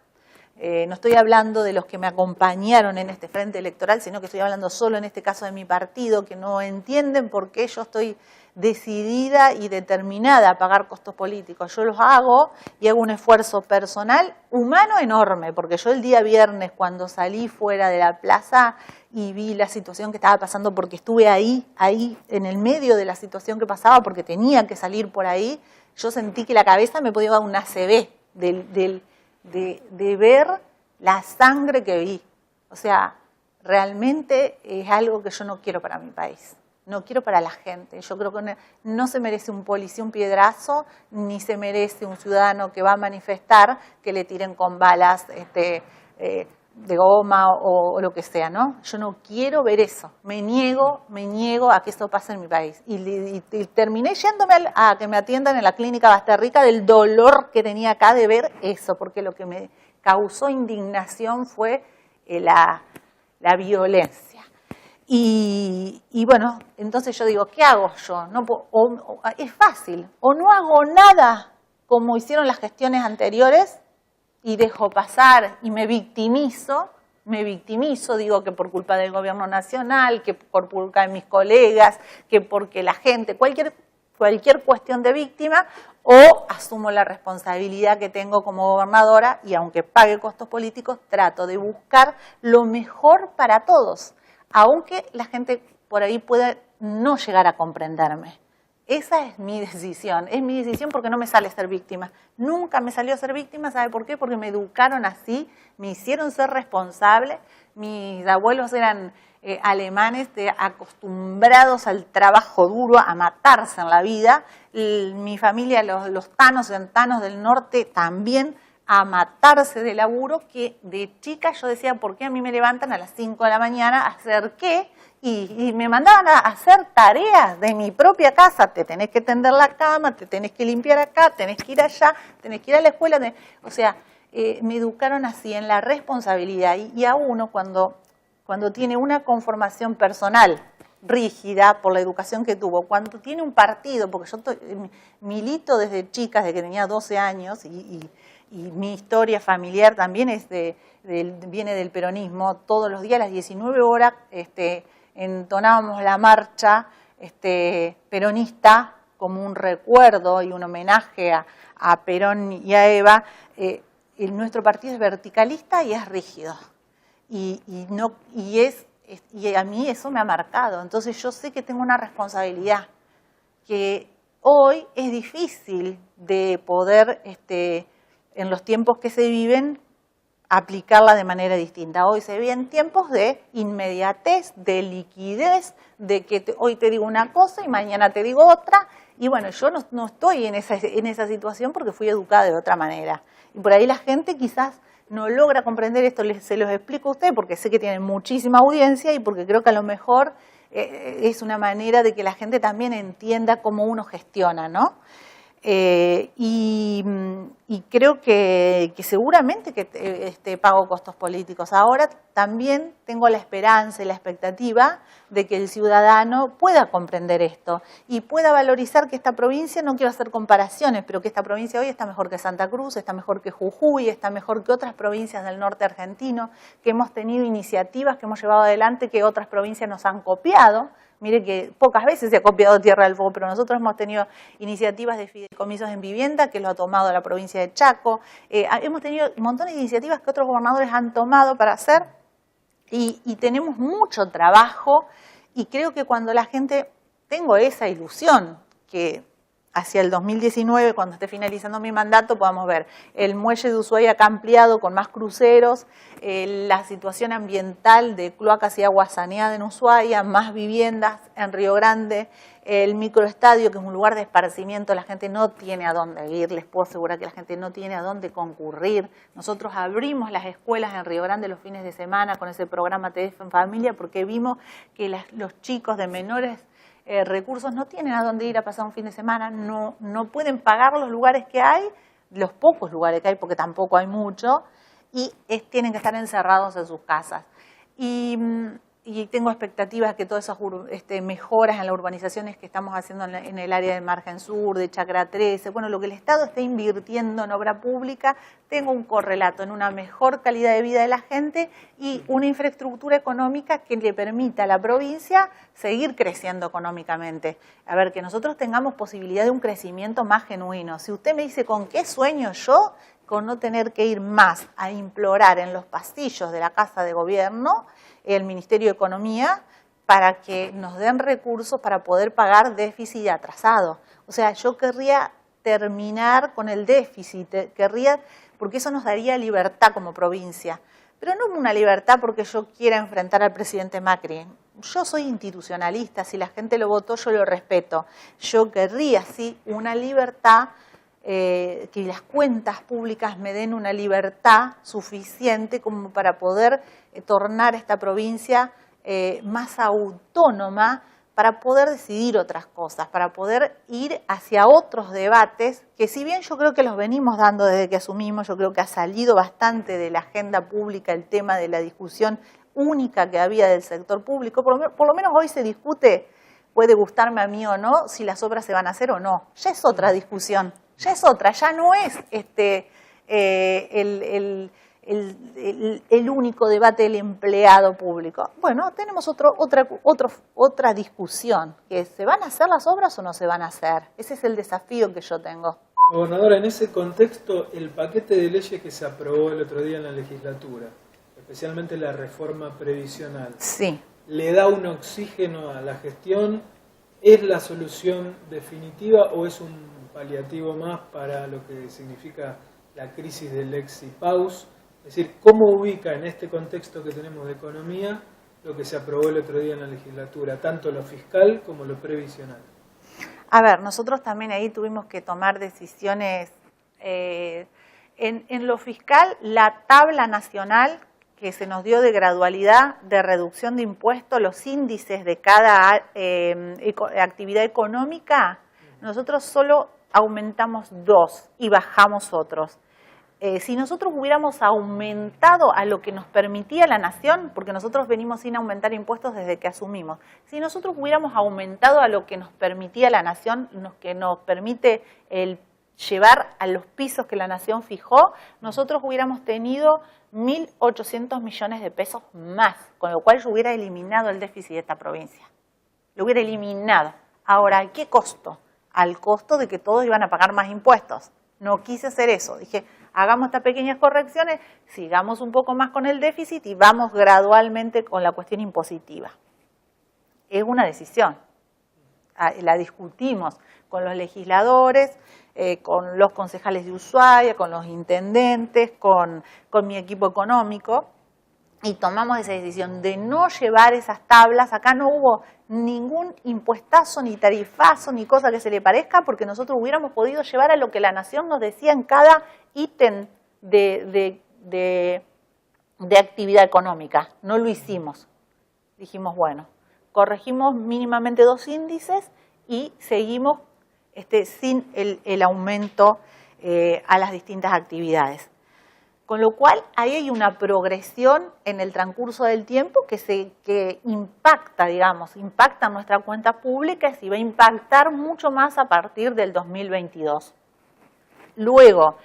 No estoy hablando de los que me acompañaron en este frente electoral, sino que estoy hablando solo en este caso de mi partido, que no entienden por qué yo estoy decidida y determinada a pagar costos políticos. Yo los hago y hago un esfuerzo personal, humano enorme, porque yo el día viernes cuando salí fuera de la plaza y vi la situación que estaba pasando, porque estuve ahí en el medio de la situación que pasaba, porque tenía que salir por ahí, yo sentí que la cabeza me podía dar un ACV de ver la sangre que vi. O sea, realmente es algo que yo no quiero para mi país, no quiero para la gente. Yo creo que no se merece un policía un piedrazo, ni se merece un ciudadano que va a manifestar que le tiren con balas de goma o lo que sea, ¿no? Yo no quiero ver eso. Me niego a que eso pase en mi país. Y terminé yéndome a que me atiendan en la clínica Basterrica del dolor que tenía acá de ver eso, porque lo que me causó indignación fue la violencia. Y bueno, entonces yo digo, ¿qué hago yo? Es fácil, o no hago nada como hicieron las gestiones anteriores, y dejo pasar y me victimizo, digo que por culpa del gobierno nacional, que por culpa de mis colegas, que porque la gente, cualquier cuestión de víctima, o asumo la responsabilidad que tengo como gobernadora y aunque pague costos políticos, trato de buscar lo mejor para todos, aunque la gente por ahí pueda no llegar a comprenderme. Esa es mi decisión porque no me sale ser víctima. Nunca me salió ser víctima, ¿sabe por qué? Porque me educaron así, me hicieron ser responsable. Mis abuelos eran alemanes acostumbrados al trabajo duro, a matarse en la vida. Mi familia, los tanos del norte también a matarse de laburo, que de chica yo decía, ¿por qué a mí me levantan a las 5 de la mañana a hacer qué? Y me mandaban a hacer tareas de mi propia casa. Te tenés que tender la cama, te tenés que limpiar acá, tenés que ir allá, tenés que ir a la escuela. O sea, me educaron así, en la responsabilidad. Y a uno cuando tiene una conformación personal rígida por la educación que tuvo, cuando tiene un partido, porque yo milito desde chica, desde que tenía 12 años, y mi historia familiar también viene del peronismo. Todos los días a las 19 horas entonábamos la marcha peronista como un recuerdo y un homenaje a Perón y a Eva. Nuestro partido es verticalista y es rígido. Y a mí eso me ha marcado. Entonces yo sé que tengo una responsabilidad, que hoy es difícil de poder, en los tiempos que se viven, aplicarla de manera distinta. Hoy se viven tiempos de inmediatez, de liquidez, de que hoy te digo una cosa y mañana te digo otra. Y bueno, yo no estoy en esa situación porque fui educada de otra manera. Y por ahí la gente quizás no logra comprender esto, se los explico a usted porque sé que tienen muchísima audiencia y porque creo que a lo mejor es una manera de que la gente también entienda cómo uno gestiona, ¿no? Y creo que seguramente que pago costos políticos. Ahora también tengo la esperanza y la expectativa de que el ciudadano pueda comprender esto y pueda valorizar que esta provincia, no quiero hacer comparaciones, pero que esta provincia hoy está mejor que Santa Cruz, está mejor que Jujuy, está mejor que otras provincias del norte argentino, que hemos tenido iniciativas que hemos llevado adelante que otras provincias nos han copiado. Mire que pocas veces se ha copiado Tierra del Fuego, pero nosotros hemos tenido iniciativas de fideicomisos en vivienda que lo ha tomado la provincia de Chaco. Hemos tenido montones de iniciativas que otros gobernadores han tomado para hacer y tenemos mucho trabajo y creo que cuando la gente, tengo esa ilusión que hacia el 2019, cuando esté finalizando mi mandato, podamos ver el muelle de Ushuaia acá ampliado con más cruceros, la situación ambiental de cloacas y agua saneada en Ushuaia, más viviendas en Río Grande, el microestadio, que es un lugar de esparcimiento, la gente no tiene a dónde ir, les puedo asegurar que la gente no tiene a dónde concurrir. Nosotros abrimos las escuelas en Río Grande los fines de semana con ese programa TF en Familia porque vimos que los chicos de menores recursos no tienen a dónde ir a pasar un fin de semana, no pueden pagar los lugares que hay, los pocos lugares que hay, porque tampoco hay mucho, y tienen que estar encerrados en sus casas. Y tengo expectativas que todas esas mejoras en las urbanizaciones que estamos haciendo en el área del Margen Sur, de Chacra 13, bueno, lo que el Estado está invirtiendo en obra pública, tengo un correlato en una mejor calidad de vida de la gente y una infraestructura económica que le permita a la provincia seguir creciendo económicamente. A ver, que nosotros tengamos posibilidad de un crecimiento más genuino. Si usted me dice con qué sueño yo, con no tener que ir más a implorar en los pasillos de la Casa de Gobierno, el Ministerio de Economía, para que nos den recursos para poder pagar déficit atrasado. O sea, yo querría terminar con el déficit, porque eso nos daría libertad como provincia. Pero no una libertad porque yo quiera enfrentar al presidente Macri. Yo soy institucionalista, si la gente lo votó, yo lo respeto. Yo querría, sí, una libertad, que las cuentas públicas me den una libertad suficiente como para poder tornar esta provincia más autónoma, para poder decidir otras cosas, para poder ir hacia otros debates, que si bien yo creo que los venimos dando desde que asumimos, yo creo que ha salido bastante de la agenda pública el tema de la discusión única que había del sector público, por lo menos hoy se discute, puede gustarme a mí o no, si las obras se van a hacer o no, ya es otra discusión. Ya es otra, ya no es el único debate del empleado público. Bueno, tenemos otra discusión, que es, ¿se van a hacer las obras o no se van a hacer? Ese es el desafío que yo tengo.
Gobernadora, en ese contexto, el paquete de leyes que se aprobó el otro día en la legislatura, especialmente la reforma previsional,
sí,
¿le da un oxígeno a la gestión? ¿Es la solución definitiva o es un paliativo más para lo que significa la crisis del ex-IPAUS? Es decir, ¿cómo ubica en este contexto que tenemos de economía lo que se aprobó el otro día en la legislatura, tanto lo fiscal como lo previsional?
A ver, nosotros también ahí tuvimos que tomar decisiones. En lo fiscal, la tabla nacional que se nos dio de gradualidad de reducción de impuestos, los índices de cada actividad económica, nosotros solo aumentamos 2 y bajamos otros. Si nosotros hubiéramos aumentado a lo que nos permitía la nación, porque nosotros venimos sin aumentar impuestos desde que asumimos, si nosotros hubiéramos aumentado a lo que nos permitía la nación, que nos permite el llevar a los pisos que la nación fijó, nosotros hubiéramos tenido 1.800 millones de pesos más, con lo cual yo hubiera eliminado el déficit de esta provincia. Lo hubiera eliminado. Ahora, ¿a qué costo? Al costo de que todos iban a pagar más impuestos. No quise hacer eso. Dije, hagamos estas pequeñas correcciones, sigamos un poco más con el déficit y vamos gradualmente con la cuestión impositiva. Es una decisión. la discutimos con los legisladores, con los concejales de Ushuaia, con los intendentes, con mi equipo económico, y tomamos esa decisión de no llevar esas tablas. Acá no hubo ningún impuestazo, ni tarifazo, ni cosa que se le parezca, porque nosotros hubiéramos podido llevar a lo que la Nación nos decía en cada ítem de actividad económica. No lo hicimos. Dijimos, bueno, corregimos mínimamente 2 índices y seguimos sin el aumento a las distintas actividades. Con lo cual, ahí hay una progresión en el transcurso del tiempo que impacta, digamos, impacta nuestra cuenta pública y va a impactar mucho más a partir del 2022. Luego,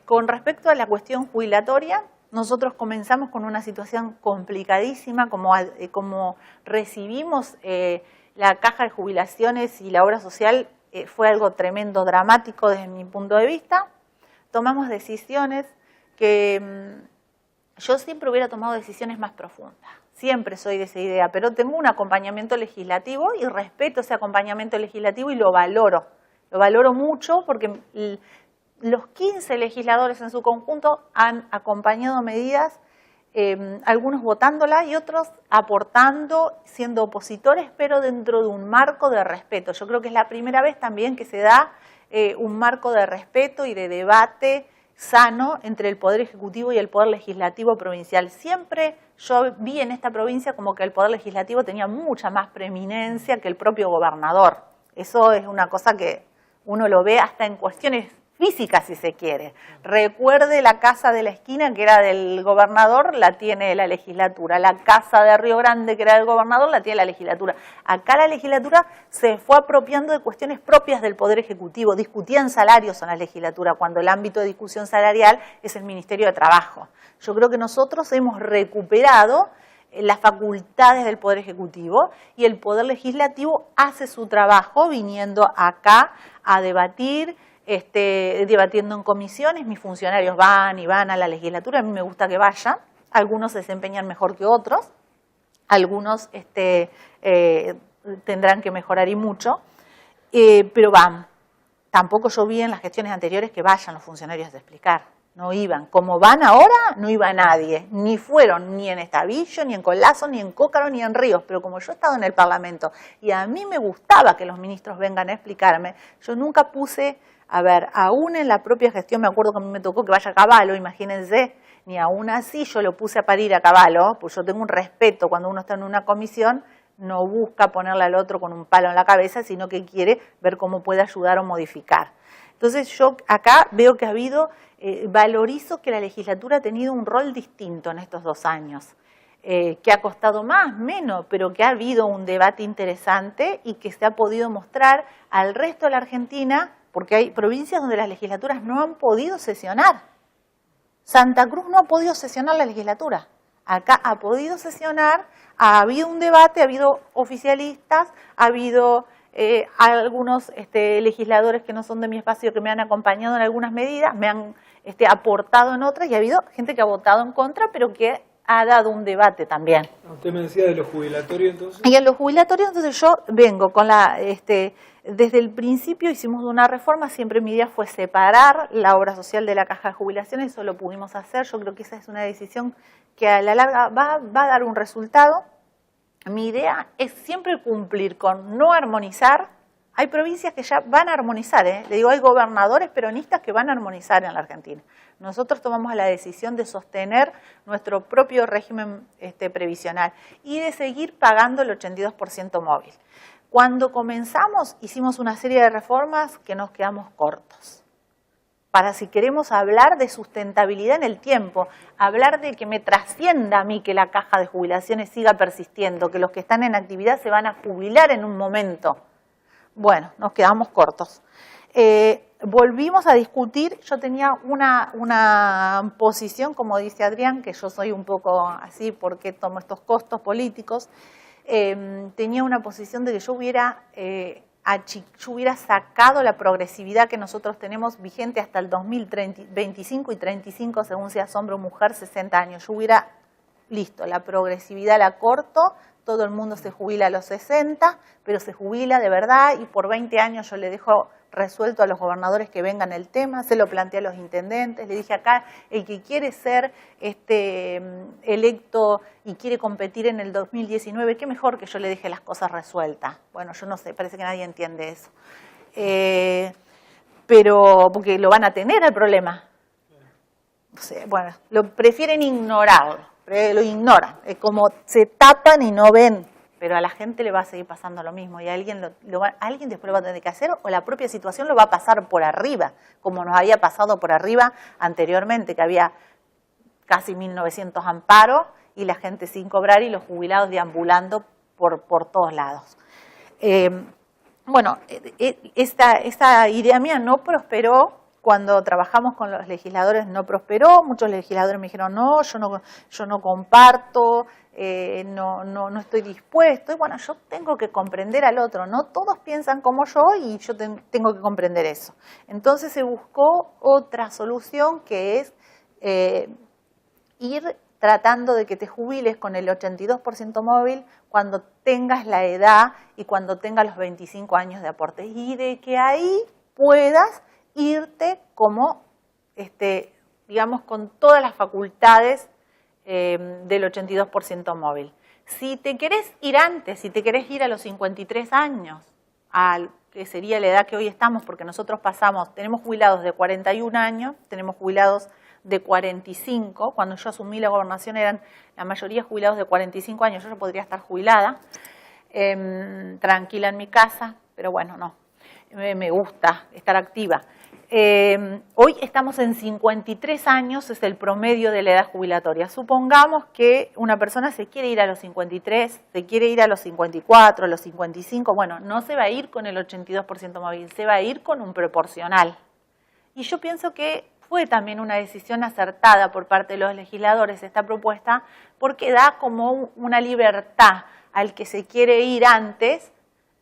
con respecto a la cuestión jubilatoria, nosotros comenzamos con una situación complicadísima, como recibimos la caja de jubilaciones y la obra social, fue algo tremendo, dramático desde mi punto de vista. Tomamos decisiones que yo siempre hubiera tomado decisiones más profundas. Siempre soy de esa idea, pero tengo un acompañamiento legislativo y respeto ese acompañamiento legislativo y lo valoro. Lo valoro mucho porque los 15 legisladores en su conjunto han acompañado medidas, algunos votándolas y otros aportando, siendo opositores, pero dentro de un marco de respeto. Yo creo que es la primera vez también que se da un marco de respeto y de debate sano entre el Poder Ejecutivo y el Poder Legislativo provincial. Siempre yo vi en esta provincia como que el Poder Legislativo tenía mucha más preeminencia que el propio gobernador. Eso es una cosa que uno lo ve hasta en cuestiones físicas, si se quiere. Recuerde la casa de la esquina, que era del gobernador, la tiene la legislatura. La casa de Río Grande, que era del gobernador, la tiene la legislatura. Acá la legislatura se fue apropiando de cuestiones propias del Poder Ejecutivo. Discutían salarios en la legislatura, cuando el ámbito de discusión salarial es el Ministerio de Trabajo. Yo creo que nosotros hemos recuperado las facultades del Poder Ejecutivo y el Poder Legislativo hace su trabajo viniendo acá a debatir, debatiendo en comisiones. Mis funcionarios van a la legislatura, a mí me gusta que vayan, algunos se desempeñan mejor que otros, algunos tendrán que mejorar y mucho, pero van. Tampoco yo vi en las gestiones anteriores que vayan los funcionarios a explicar, no iban. Como van ahora, no iba nadie, ni fueron ni en Estavillo, ni en Colazo, ni en Cócaro, ni en Ríos, pero como yo he estado en el Parlamento y a mí me gustaba que los ministros vengan a explicarme, yo nunca puse, aún en la propia gestión, me acuerdo que a mí me tocó que vaya a Caballo, imagínense, ni aún así yo lo puse a parir a Caballo, pues yo tengo un respeto cuando uno está en una comisión, no busca ponerle al otro con un palo en la cabeza, sino que quiere ver cómo puede ayudar o modificar. Entonces yo acá veo que ha habido, valorizo que la legislatura ha tenido un rol distinto en estos 2 años, que ha costado más, menos, pero que ha habido un debate interesante y que se ha podido mostrar al resto de la Argentina, porque hay provincias donde las legislaturas no han podido sesionar. Santa Cruz no ha podido sesionar la legislatura. Acá ha podido sesionar, ha habido un debate, ha habido oficialistas, ha habido algunos legisladores que no son de mi espacio que me han acompañado en algunas medidas, me han aportado en otras y ha habido gente que ha votado en contra, pero que ha dado un debate también.
Usted me decía de los jubilatorios, entonces.
Y en los jubilatorios, entonces yo vengo con desde el principio hicimos una reforma, siempre mi idea fue separar la obra social de la caja de jubilaciones, eso lo pudimos hacer, yo creo que esa es una decisión que a la larga va a dar un resultado. Mi idea es siempre cumplir con no armonizar. Hay provincias que ya van a armonizar, le digo, hay gobernadores peronistas que van a armonizar en la Argentina. Nosotros tomamos la decisión de sostener nuestro propio régimen previsional y de seguir pagando el 82% móvil. Cuando comenzamos hicimos una serie de reformas que nos quedamos cortos. Para si queremos hablar de sustentabilidad en el tiempo, hablar de que me trascienda a mí que la caja de jubilaciones siga persistiendo, que los que están en actividad se van a jubilar en un momento. Bueno, nos quedamos cortos. Volvimos a discutir, yo tenía una posición, como dice Adrián, que yo soy un poco así porque tomo estos costos políticos, tenía una posición de que yo hubiera sacado la progresividad que nosotros tenemos vigente hasta el 2025 y 35, según sea hombre o mujer, 60 años. Yo hubiera, listo, la progresividad la corto, todo el mundo se jubila a los 60, pero se jubila de verdad y por 20 años yo le dejo resuelto a los gobernadores que vengan el tema, se lo planteé a los intendentes, le dije acá, el que quiere ser electo y quiere competir en el 2019, qué mejor que yo le deje las cosas resueltas. Bueno, yo no sé, parece que nadie entiende eso. Pero, porque lo van a tener el problema. O sea, bueno, lo prefieren ignorar, lo ignoran, es como se tapan y no ven. Pero a la gente le va a seguir pasando lo mismo y alguien después lo va a tener que hacer o la propia situación lo va a pasar por arriba, como nos había pasado por arriba anteriormente, que había casi 1.900 amparos y la gente sin cobrar y los jubilados deambulando por todos lados. Bueno, esta idea mía no prosperó. Cuando trabajamos con los legisladores no prosperó, muchos legisladores me dijeron no, yo no comparto, no estoy dispuesto. Y bueno, yo tengo que comprender al otro, no todos piensan como yo y yo tengo que comprender eso. Entonces se buscó otra solución que es ir tratando de que te jubiles con el 82% móvil cuando tengas la edad y cuando tengas los 25 años de aporte y de que ahí puedas irte como, digamos, con todas las facultades del 82% móvil. Si te querés ir antes, si te querés ir a los 53 años, que sería la edad que hoy estamos, porque nosotros tenemos jubilados de 41 años, tenemos jubilados de 45, cuando yo asumí la gobernación eran la mayoría jubilados de 45 años, yo ya podría estar jubilada, tranquila en mi casa, pero bueno, no, me gusta estar activa. Hoy estamos en 53 años, es el promedio de la edad jubilatoria. Supongamos que una persona se quiere ir a los 53, se quiere ir a los 54, a los 55, bueno, no se va a ir con el 82% móvil, se va a ir con un proporcional. Y yo pienso que fue también una decisión acertada por parte de los legisladores esta propuesta, porque da como una libertad al que se quiere ir antes,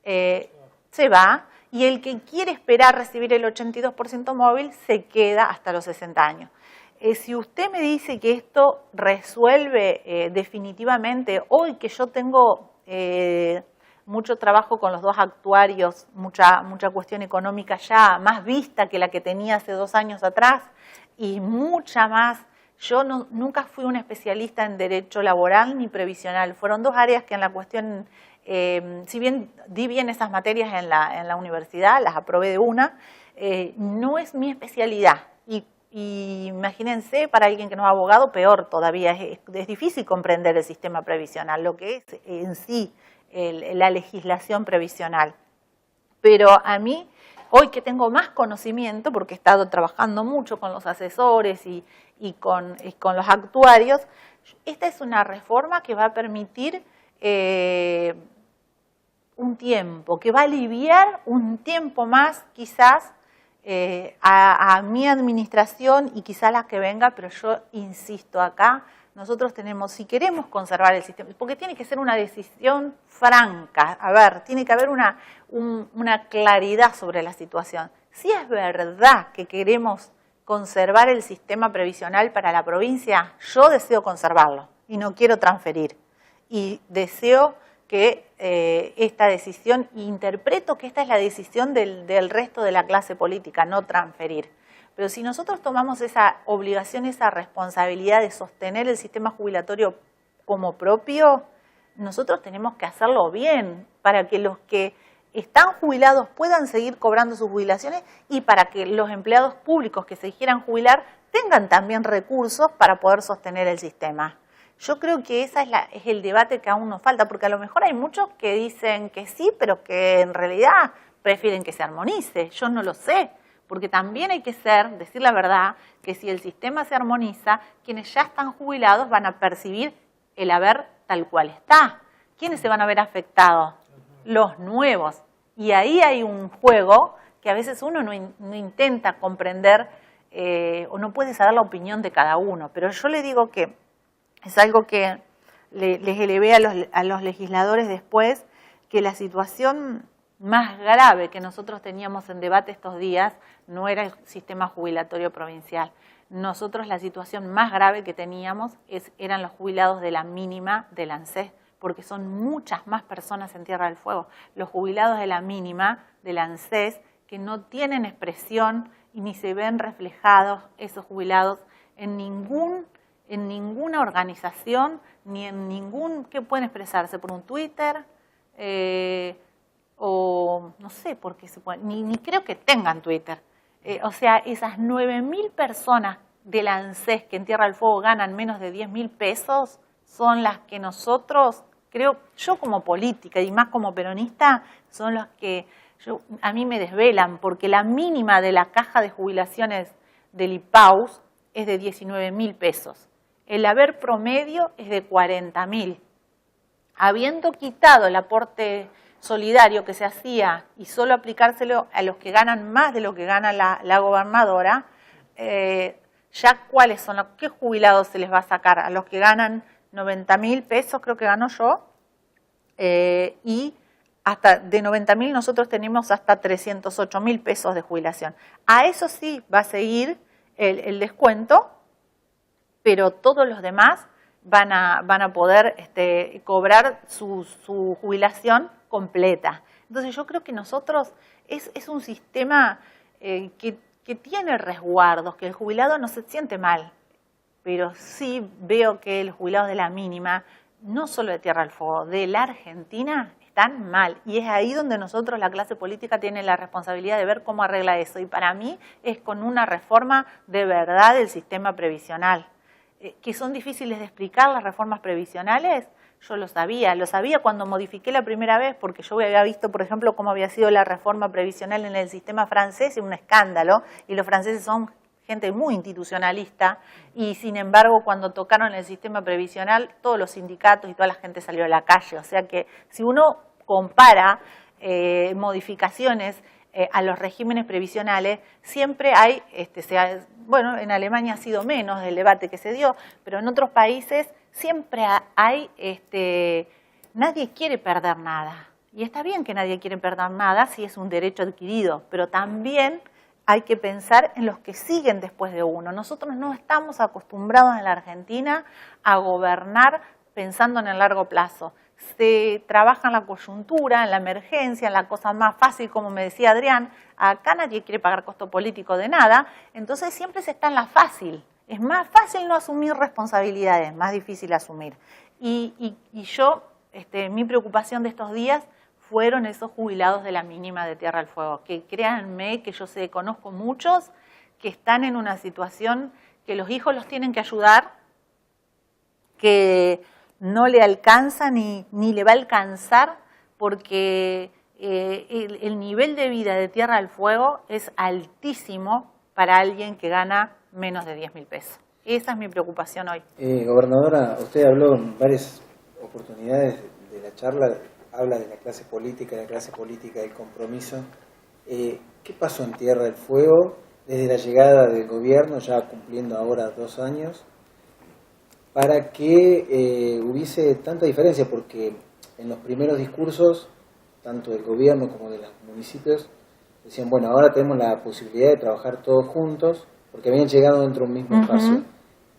se va, y el que quiere esperar recibir el 82% móvil se queda hasta los 60 años. Si usted me dice que esto resuelve definitivamente, hoy que yo tengo mucho trabajo con los dos actuarios, mucha cuestión económica ya más vista que la que tenía hace 2 años atrás y mucha más. Yo nunca fui una especialista en derecho laboral ni previsional. Fueron 2 áreas que en la cuestión, si bien di bien esas materias en la universidad, las aprobé de una, no es mi especialidad. Y imagínense, para alguien que no es abogado, peor todavía. Es difícil comprender el sistema previsional, lo que es en sí la legislación previsional. Pero a mí, hoy que tengo más conocimiento, porque he estado trabajando mucho con los asesores y con los actuarios, esta es una reforma que va a permitir un tiempo, que va a aliviar un tiempo más quizás a mi administración y quizás la que venga, pero yo insisto acá, nosotros tenemos, si queremos conservar el sistema, porque tiene que ser una decisión franca, a ver, tiene que haber una claridad sobre la situación. Si es verdad que queremos conservar el sistema previsional para la provincia, yo deseo conservarlo y no quiero transferir. Y deseo que esta decisión, interpreto que esta es la decisión del resto de la clase política, no transferir. Pero si nosotros tomamos esa obligación, esa responsabilidad de sostener el sistema jubilatorio como propio, nosotros tenemos que hacerlo bien para que los que están jubilados puedan seguir cobrando sus jubilaciones y para que los empleados públicos que se quieran jubilar tengan también recursos para poder sostener el sistema. Yo creo que ese es el debate que aún nos falta, porque a lo mejor hay muchos que dicen que sí, pero que en realidad prefieren que se armonice. Yo no lo sé, porque también hay que decir la verdad, que si el sistema se armoniza, quienes ya están jubilados van a percibir el haber tal cual está. ¿Quiénes se van a ver afectados? Los nuevos. Y ahí hay un juego que a veces uno no intenta comprender o no puede saber la opinión de cada uno. Pero yo le digo que es algo que les elevé a los legisladores después, que la situación más grave que nosotros teníamos en debate estos días no era el sistema jubilatorio provincial. Nosotros la situación más grave que teníamos eran los jubilados de la mínima del ANSES, porque son muchas más personas en Tierra del Fuego. Los jubilados de la mínima, del ANSES, que no tienen expresión y ni se ven reflejados esos jubilados en ninguna organización, ni en ningún, que pueden expresarse por un Twitter, o no sé por qué se pueden, ni creo que tengan Twitter. O sea, esas 9.000 personas del ANSES que en Tierra del Fuego ganan menos de 10.000 pesos son las que nosotros, creo, yo como política y más como peronista, son los que a mí me desvelan, porque la mínima de la caja de jubilaciones del IPAUS es de 19.000 pesos. El haber promedio es de 40.000. Habiendo quitado el aporte solidario que se hacía y solo aplicárselo a los que ganan más de lo que gana la gobernadora, ya cuáles son, qué jubilados se les va a sacar, a los que ganan 90.000 pesos, creo que gano yo, y hasta de 90.000 nosotros tenemos hasta 308.000 pesos de jubilación. A eso sí va a seguir el descuento, pero todos los demás van a poder cobrar su jubilación completa. Entonces yo creo que nosotros es un sistema que tiene resguardos, que el jubilado no se siente mal, pero sí veo que los jubilados de la mínima, no solo de Tierra del Fuego, de la Argentina, están mal. Y es ahí donde nosotros, la clase política, tiene la responsabilidad de ver cómo arregla eso. Y para mí es con una reforma de verdad del sistema previsional. Que son difíciles de explicar las reformas previsionales, yo lo sabía cuando modifiqué la primera vez, porque yo había visto, por ejemplo, cómo había sido la reforma previsional en el sistema francés, y un escándalo, y los franceses son gente muy institucionalista, y sin embargo cuando tocaron el sistema previsional, todos los sindicatos y toda la gente salió a la calle. O sea que si uno compara modificaciones a los regímenes previsionales, siempre hay, bueno, en Alemania ha sido menos el debate que se dio, pero en otros países siempre hay, nadie quiere perder nada. Y está bien que nadie quiere perder nada si es un derecho adquirido, pero también hay que pensar en los que siguen después de uno. Nosotros no estamos acostumbrados en la Argentina a gobernar pensando en el largo plazo. Se trabaja en la coyuntura, en la emergencia, en la cosa más fácil, como me decía Adrián. Acá nadie quiere pagar costo político de nada, entonces siempre se está en la fácil. Es más fácil no asumir responsabilidades, más difícil asumir. Y yo, mi preocupación de estos días fueron esos jubilados de la mínima de Tierra del Fuego, que créanme que yo conozco muchos que están en una situación que los hijos los tienen que ayudar, que no le alcanza ni le va a alcanzar, porque el nivel de vida de Tierra del Fuego es altísimo para alguien que gana menos de 10.000 pesos. Esa es mi preocupación hoy.
Gobernadora, usted habló en varias oportunidades de la charla, habla de la clase política, del compromiso. ¿Qué pasó en Tierra del Fuego desde la llegada del gobierno, ya cumpliendo ahora 2 años, para que hubiese tanta diferencia? Porque en los primeros discursos, tanto del gobierno como de los municipios, decían, bueno, ahora tenemos la posibilidad de trabajar todos juntos, porque habían llegado dentro de un mismo espacio.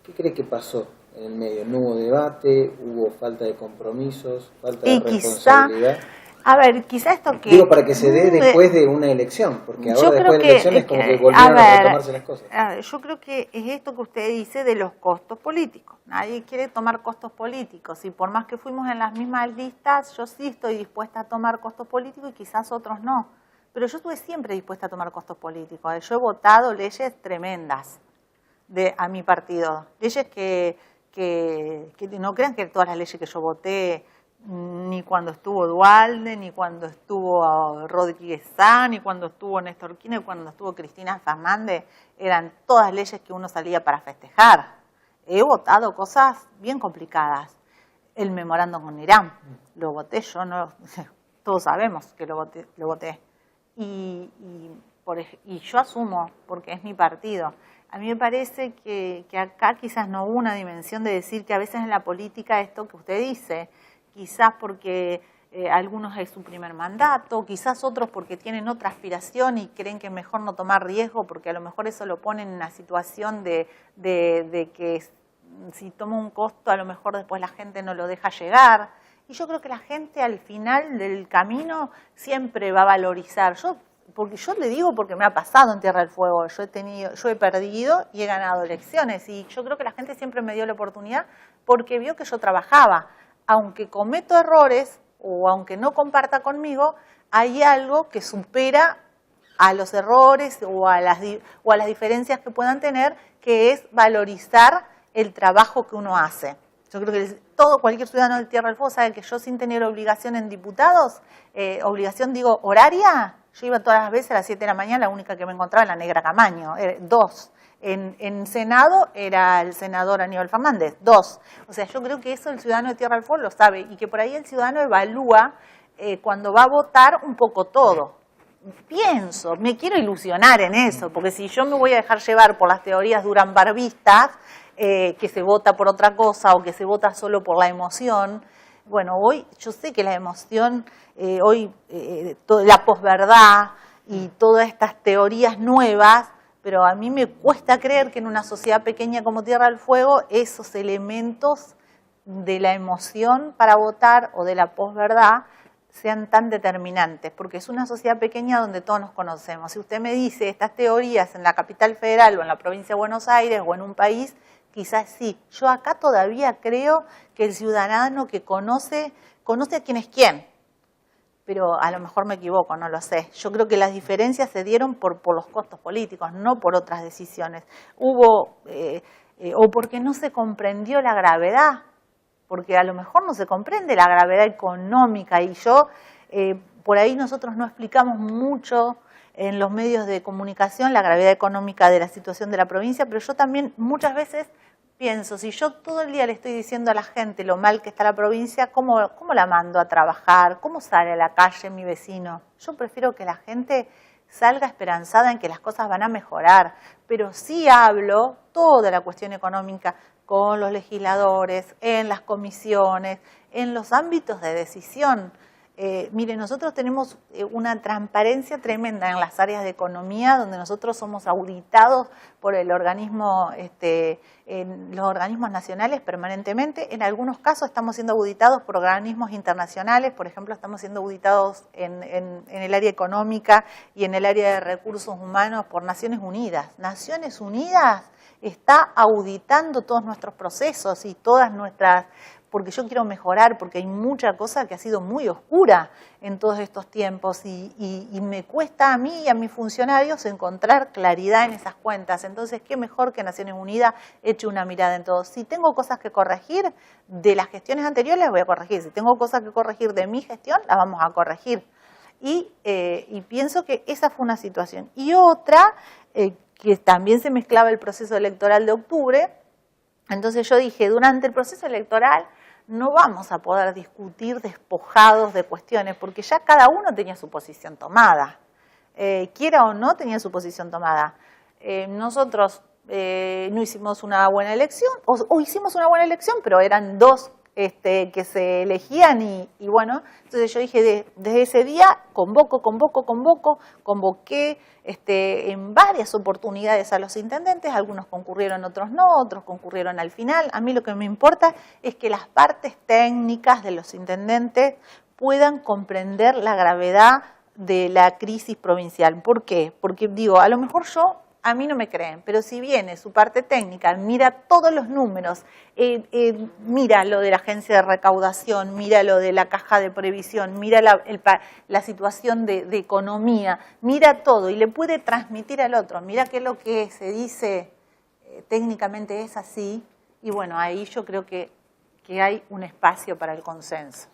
¿Qué cree que pasó en el medio? ¿No hubo debate? ¿Hubo falta de compromisos? ¿Falta de responsabilidad?
Quizá esto que...
Digo, para que se dé después de una elección, porque ahora después de la elección es como que volvieron a retomarse las cosas.
Yo creo que es esto que usted dice de los costos políticos. Nadie quiere tomar costos políticos, y por más que fuimos en las mismas listas, yo sí estoy dispuesta a tomar costos políticos y quizás otros no. Pero yo estuve siempre dispuesta a tomar costos políticos. Yo he votado leyes tremendas a mi partido. Leyes que no crean que todas las leyes que yo voté, ni cuando estuvo Duhalde, ni cuando estuvo Rodríguez Sá, ni cuando estuvo Néstor Kirchner, ni cuando estuvo Cristina Fernández, eran todas leyes que uno salía para festejar. He votado cosas bien complicadas. El memorándum con Irán, lo voté yo, no, todos sabemos que lo voté. Y yo asumo, porque es mi partido. A mí me parece que acá quizás no hubo una dimensión de decir que a veces en la política esto que usted dice, quizás porque algunos es su primer mandato, quizás otros porque tienen otra aspiración y creen que es mejor no tomar riesgo, porque a lo mejor eso lo ponen en una situación de que si toma un costo a lo mejor después la gente no lo deja llegar. Y yo creo que la gente al final del camino siempre va a valorizar. Porque yo le digo porque me ha pasado en Tierra del Fuego, yo he perdido y he ganado elecciones y yo creo que la gente siempre me dio la oportunidad porque vio que yo trabajaba. Aunque cometo errores o aunque no comparta conmigo, hay algo que supera a los errores o a las diferencias que puedan tener, que es valorizar el trabajo que uno hace. Yo creo que cualquier ciudadano de Tierra del Fuego sabe que yo, sin tener obligación en diputados, obligación digo horaria, yo iba todas las veces a las 7 de la mañana, la única que me encontraba en la Negra Camaño, 2. En Senado era el senador Aníbal Fernández, 2. O sea, yo creo que eso el ciudadano de Tierra del Fuego lo sabe y que por ahí el ciudadano evalúa cuando va a votar un poco todo. Pienso, me quiero ilusionar en eso, porque si yo me voy a dejar llevar por las teorías duranbarbistas, que se vota por otra cosa o que se vota solo por la emoción, bueno, hoy yo sé que la emoción, la posverdad y todas estas teorías nuevas, pero a mí me cuesta creer que en una sociedad pequeña como Tierra del Fuego esos elementos de la emoción para votar o de la posverdad sean tan determinantes, porque es una sociedad pequeña donde todos nos conocemos. Si usted me dice estas teorías en la capital federal o en la provincia de Buenos Aires o en un país, quizás sí. Yo acá todavía creo que el ciudadano que conoce a quién es quién, pero a lo mejor me equivoco, no lo sé. Yo creo que las diferencias se dieron por los costos políticos, no por otras decisiones. O porque no se comprendió la gravedad, porque a lo mejor no se comprende la gravedad económica y por ahí nosotros no explicamos mucho en los medios de comunicación la gravedad económica de la situación de la provincia, pero yo también muchas veces pienso, si yo todo el día le estoy diciendo a la gente lo mal que está la provincia, ¿cómo la mando a trabajar? ¿Cómo sale a la calle mi vecino? Yo prefiero que la gente salga esperanzada en que las cosas van a mejorar, pero sí hablo toda la cuestión económica con los legisladores, en las comisiones, en los ámbitos de decisión. Mire, nosotros tenemos una transparencia tremenda en las áreas de economía, donde nosotros somos auditados por el organismo, en los organismos nacionales permanentemente. En algunos casos estamos siendo auditados por organismos internacionales, por ejemplo, estamos siendo auditados en el área económica y en el área de recursos humanos por Naciones Unidas. Naciones Unidas está auditando todos nuestros procesos y todas nuestras, porque yo quiero mejorar, porque hay mucha cosa que ha sido muy oscura en todos estos tiempos y me cuesta a mí y a mis funcionarios encontrar claridad en esas cuentas. Entonces, qué mejor que Naciones Unidas eche una mirada en todo. Si tengo cosas que corregir de las gestiones anteriores, las voy a corregir. Si tengo cosas que corregir de mi gestión, las vamos a corregir. Y pienso que esa fue una situación. Y otra, que también se mezclaba el proceso electoral de octubre. Entonces yo dije, durante el proceso electoral no vamos a poder discutir despojados de cuestiones, porque ya cada uno tenía su posición tomada. Quiera o no, tenía su posición tomada. Nosotros no hicimos una buena elección, o hicimos una buena elección, pero eran dos que se elegían y bueno, entonces yo dije, desde ese día convoqué en varias oportunidades a los intendentes, algunos concurrieron, otros no, otros concurrieron al final. A mí lo que me importa es que las partes técnicas de los intendentes puedan comprender la gravedad de la crisis provincial. ¿Por qué? Porque digo, a lo mejor a mí no me creen, pero si viene su parte técnica, mira todos los números, mira lo de la agencia de recaudación, mira lo de la caja de previsión, mira la situación de economía, mira todo y le puede transmitir al otro, mira qué es lo que se dice técnicamente es así, y bueno, ahí yo creo que hay un espacio para el consenso.